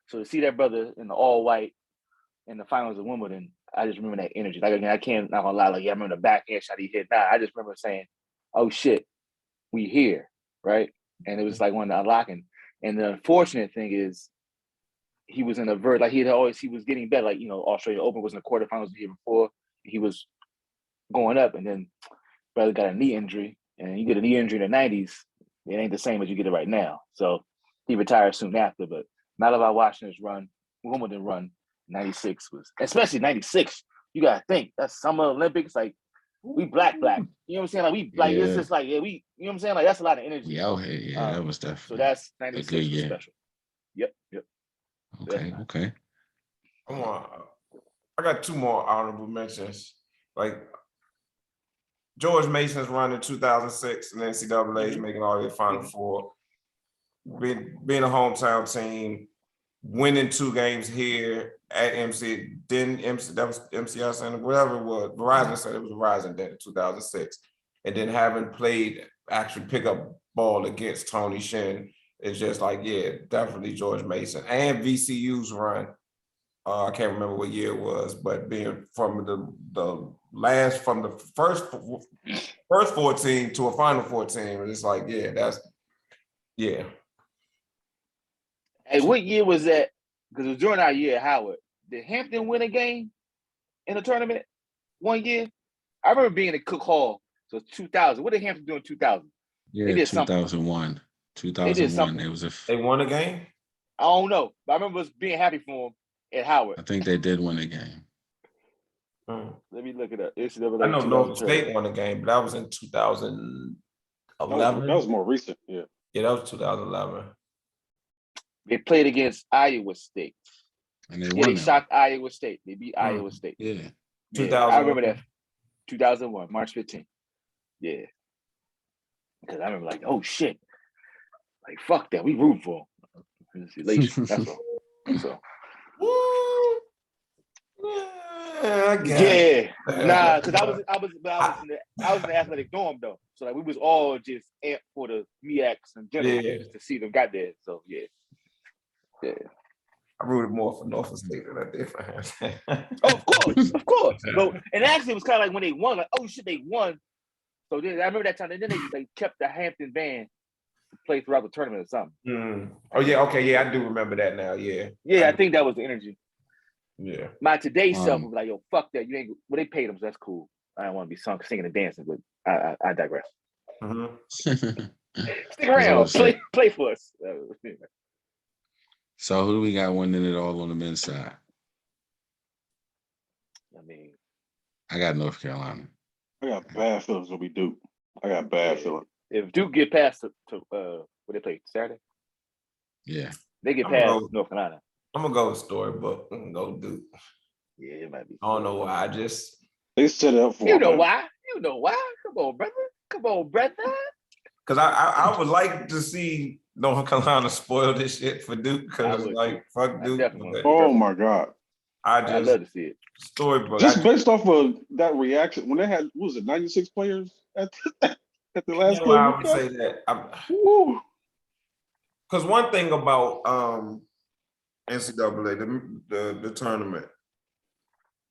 So to see that brother in the all white in the finals of Wimbledon, I just remember that energy. Like again, I can't not gonna lie, like yeah, I remember the backhand shot he hit. Nah, I just remember saying, oh shit, we here, right? And it was like one unlocking. And the unfortunate thing is he was in a like he was getting better. Like, Australia Open was in the quarterfinals the year before. He was going up, and then brother got a knee injury. And you get a knee injury in the 90s, it ain't the same as you get it right now. So he retired soon after. But Malavi Washington's Wimbledon run, 96 was, especially 96. You gotta think that's Summer Olympics. Like we black. You know what I'm saying? Like we like it's just like we. You know what I'm saying? Like that's a lot of energy. Yeah, okay, that was definitely. So that's 96 was special. Yep. Okay. Come on, I got two more honorable mentions. Like George Mason's run in 2006 and NCAA's making all the Final Four. Being a hometown team, winning 2 games here at MC, that was MCI Center, whatever it was, Verizon Center, it was Verizon then in 2006. And then having played actually pick up ball against Tony Shin, it's just like, yeah, definitely George Mason. And VCU's run, I can't remember what year it was, but being from the first 14 to a Final Four team, and it's like, yeah. Hey, what year was that? Because it was during our year at Howard. Did Hampton win a game in the tournament one year? I remember being at Cook Hall. So it's 2000. What did Hampton do in 2000? Yeah, they did 2001. 2001. They won a game? I don't know. But I remember us being happy for them at Howard. I think they did win a game. Let me look it up. I know Norfolk State won a game, but that was in 2011. That was more recent, yeah. Yeah, that was 2011. They played against Iowa State. And they won. They shocked Iowa State. They beat Iowa State. Yeah. 2001. I remember that. 2001, March 15th. Yeah. Because I remember like, oh shit. Like, fuck that. We root for them. Elation. That's all. So. Yeah. Nah, because I was in the athletic dorm though. So like we was all just amped for the MEACs and general to see them got there. So yeah. I rooted more for Norfolk State than I did for Hampton. Of course. But, and actually, it was kind of like when they won, like, oh shit, they won. So then I remember that time, and then they kept the Hampton band to play throughout the tournament or something. Oh yeah, okay, yeah, I do remember that now. Yeah. Yeah, I think that was the energy. Yeah. My today's self was like, yo, fuck that. You ain't. Well, they paid them, so that's cool. I don't want to be singing and dancing, but I digress. Stick around, play for us. So who do we got winning it all on the men's side? I mean, I got North Carolina. I got bad feelings it'll be Duke. I got bad feelings. If Duke get past to what they play Saturday, yeah, they get past North Carolina. I'm gonna go with storybook. I'm gonna go Duke. Yeah, it might be. I don't know why. They set it up for You know him. why? You know why? Come on, brother. Come on, brother. Because I would like to see North Carolina spoil this shit for Duke. Because like fuck Duke. Oh my God. I'd love to see it. Storybook. Just based off of that reaction when they had, what was it, 96 players at the last game? I would say that. Because one thing about NCAA, the tournament,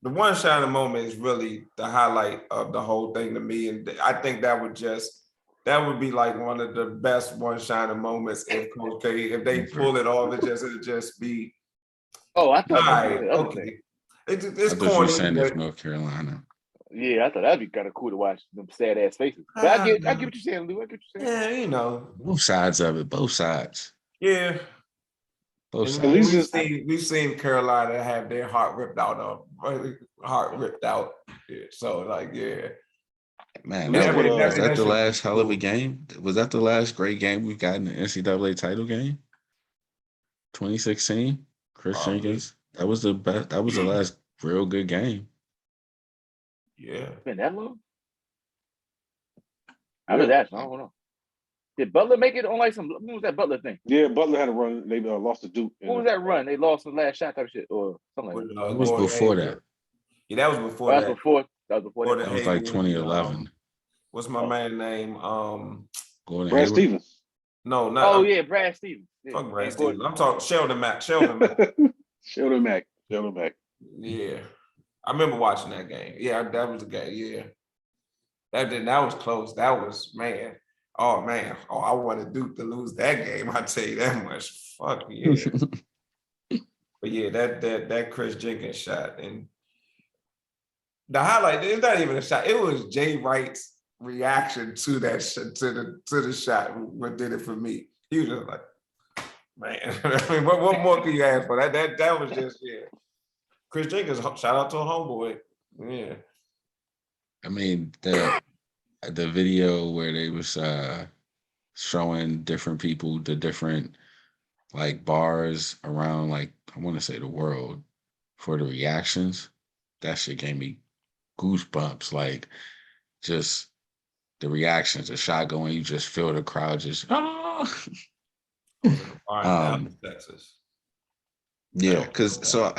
the one shining moment is really the highlight of the whole thing to me, and I think that would be like one of the best one shining moments if Coach K, if they pull it off, it'd just be. Oh, I thought. Right, okay. It's corny. If North Carolina. Yeah, I thought that'd be kind of cool to watch them sad ass faces. But I get what you're saying, Lou. I get what you're saying. Yeah, you know, both sides of it. Both sides. Yeah. Both sides. At least we've seen Carolina have their heart ripped out. Yeah, so like, yeah. Man, was that the last hell of a game? Was that the last great game we've gotten in the NCAA title game? 2016, Chris Jenkins. That was the best. That was the last real good game. Yeah. Been that long? I know that. I don't know. Did Butler make it on like some? What was that Butler thing? Yeah, Butler had a run. They lost to Duke. What was that run? They lost the last shot type of shit or something like that. It was before that. Yeah, that was before that. That was before that. That was like 2011. What's my man name? Brad Stevens. No, not. Oh yeah, Brad Stevens. Yeah. Fuck Brad Stevens. I'm talking Sheldon Mack. Sheldon Mack. Yeah, I remember watching that game. Yeah, that was the game. Yeah, that was close. That was man. Oh man. Oh, I wanted Duke to lose that game. I tell you that much. Fuck yeah. But yeah, that Chris Jenkins shot and the highlight. It's not even a shot. It was Jay Wright's reaction to that to the shot. What did it for me? He was just like, man. I mean, what more can you ask for? That was just Chris Jenkins. Shout out to a homeboy. Yeah. I mean the video where they was showing different people the different like bars around like I want to say the world for the reactions. That shit gave me goosebumps. Like just the reactions, the shot going, you just feel the crowd just Texas. Yeah, because so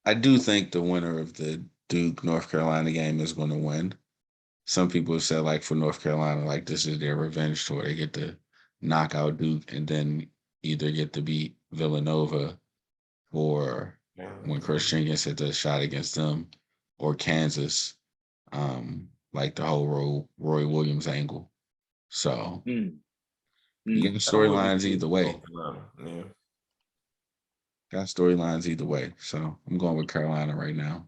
I do think the winner of the Duke North Carolina game is going to win. Some people have said like for North Carolina, like this is their revenge tour. They get to knock out Duke and then either get to beat Villanova or when Chris Jenkins hit the shot against them or Kansas, like the whole Roy Williams angle. So you get the storylines either way. Yeah. Got storylines either way. So I'm going with Carolina right now.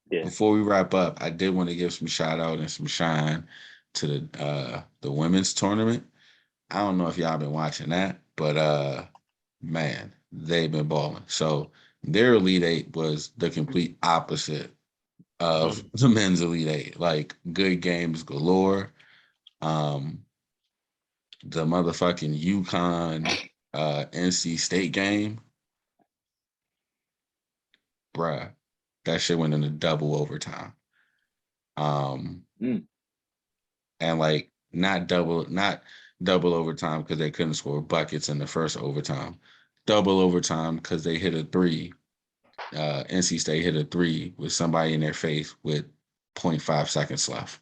Before we wrap up, I did want to give some shout out and some shine to the women's tournament. I don't know if y'all been watching that, but man, they've been balling. So their Elite Eight was the complete opposite of the men's Elite Eight. Like good games galore. The motherfucking UConn NC State game. Bruh. That shit went into double overtime. And like not double overtime because they couldn't score buckets in the first overtime. Double overtime because they hit a three. NC State hit a three with somebody in their face with 0.5 seconds left.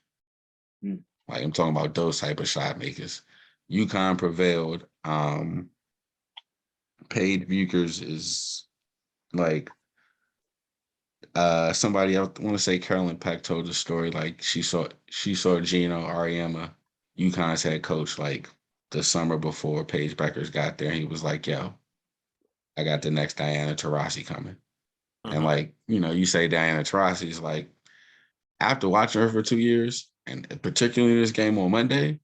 Like I'm talking about those type of shot makers. UConn prevailed. Paige Buchers is like somebody I want to say Carolyn Peck told the story like she saw Gino Auriemma, UConn's head coach, like the summer before Paige Buchers got there. He was like, yo, I got the next Diana Taurasi coming. And like, you say Diana Taurasi is like, after watching her for 2 years, and particularly this game on Monday,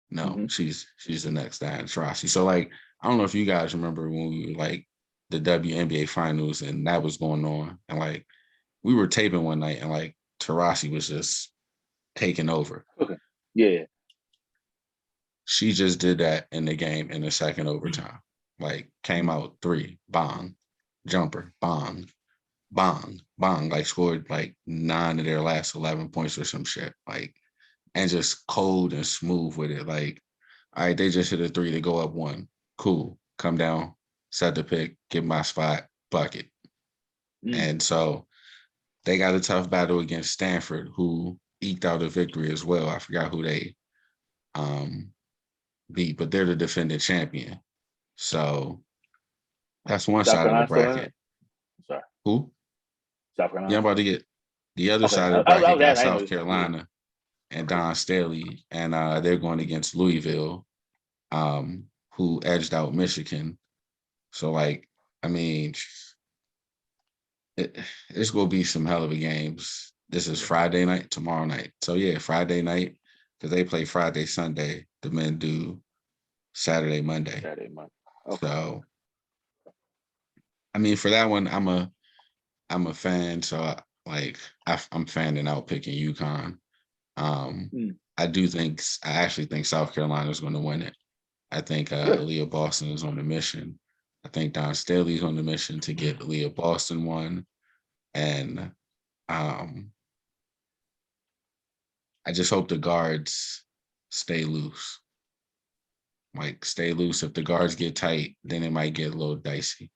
no, she's the next Diana Taurasi. So like, I don't know if you guys remember when we were like the WNBA finals and that was going on. And like, we were taping one night and like Taurasi was just taking over. Okay. Yeah. She just did that in the game in the second overtime. Like came out 3, bong, jumper, bong, bong, bong. Like scored like 9 of their last 11 points or some shit. Like, and just cold and smooth with it. Like, all right, they just hit a 3 to go up 1. Cool. Come down, set the pick, get my spot, bucket. And so they got a tough battle against Stanford, who eked out a victory as well. I forgot who they beat, but they're the defending champion. So that's one South side of the Carolina still in bracket. it? Sorry, Who? South Carolina. Yeah, I'm about to get the other Okay, side of the I bracket was got asking, I know South it's- Carolina and Don Staley, and they're going against Louisville, who edged out Michigan. So, like, I mean, it's going to be some hell of a games. This is Friday night, tomorrow night. So, yeah, Friday night, because they play Friday, Sunday. The men do Saturday, Monday. Saturday, Monday. Okay. So, I mean, for that one, I'm a fan. So, I'm fanning out picking UConn. I actually think South Carolina is going to win it. I think Aaliyah Boston is on a mission. I think Don Staley's on the mission to get Aaliyah Boston one. And I just hope the guards stay loose. Like, stay loose. If the guards get tight, then it might get a little dicey.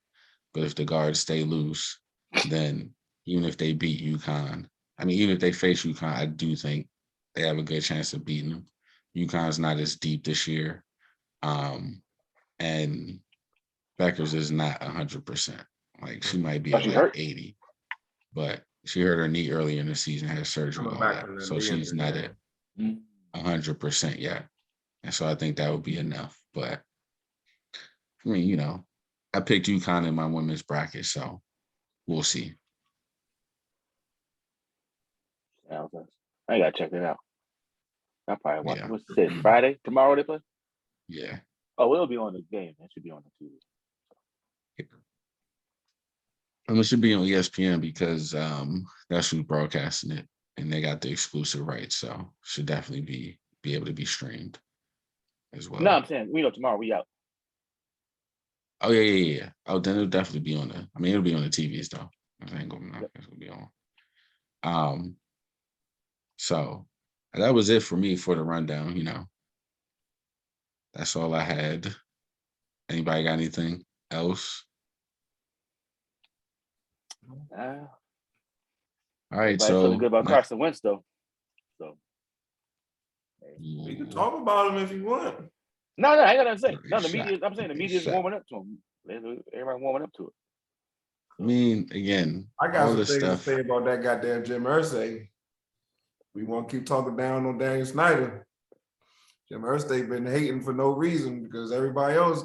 But if the guards stay loose, then even if they beat UConn, even if they face UConn, I do think they have a good chance of beating them. UConn's not as deep this year. And Beckers is not 100%. Like, she might be at like hurt? 80, but she hurt her knee earlier in the season, had surgery, all that. So she's not at 100% yet. And so I think that would be enough. But I picked UConn in my women's bracket, so we'll see. Yeah, okay. I gotta check it out. I probably watch. Yeah. What's it? Friday? Tomorrow they play? Yeah. Oh, it'll be on the game. It should be on the TV. And it should be on ESPN because that's who's broadcasting it, and they got the exclusive rights, so should definitely be able to be streamed as well. No, I'm saying tomorrow we out. Oh yeah. Oh, then it'll definitely be on it'll be on the TVs though. It's gonna be on. So that was it for me for the rundown. That's all I had. Anybody got anything else? All right, so feeling good about Carson Wentz though. So we can talk about him if you want. No, I ain't gonna say. No, the media. I'm saying the media's warming up to him. Everybody warming up to it. Again, I got all some this things stuff. to say about that goddamn Jim Irsay. We want to keep talking down on Daniel Snyder. Jim Irsay been hating for no reason because everybody else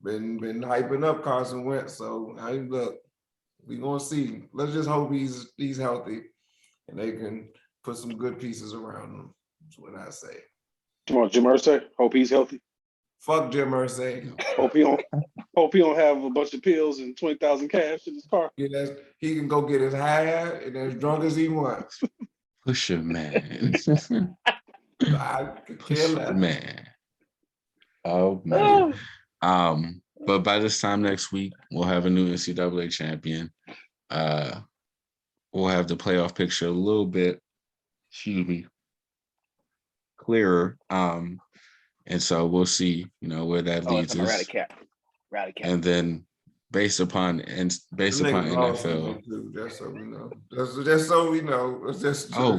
been hyping up Carson Wentz. So look, we gonna see. Let's just hope he's healthy and they can put some good pieces around him. That's what I say. Come on, Jim Irsay. Hope he's healthy. Fuck Jim Irsay. Hope he don't have a bunch of pills and 20,000 cash in his car. Yeah, he can go get his high and as drunk as he wants. Pusher man. I could care less. Man. Oh man. But by this time next week, we'll have a new NCAA champion. We'll have the playoff picture a little bit, clearer. And so we'll see, where that leads us. Rally cap. And then based upon NFL. Just so we know. Just so we know.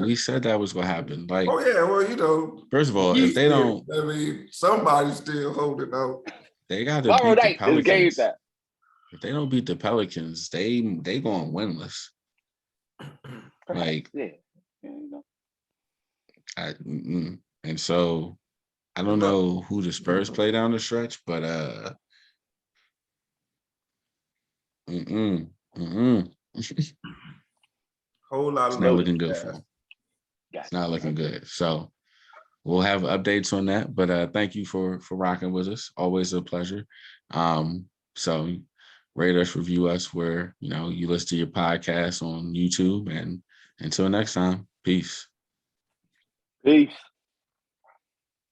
We said that was gonna happen. Like, oh yeah, well, first of all, if they don't, somebody's still holding out. They gotta beat the Pelicans. If they don't beat the Pelicans, they going winless. Like, and so I don't know who the Spurs play down the stretch, but Whole lot of it's not looking good for them. It's not looking good. So we'll have updates on that. But thank you for rocking with us. Always a pleasure. So rate us, review us where you listen to your podcast on YouTube. And until next time, peace. Peace.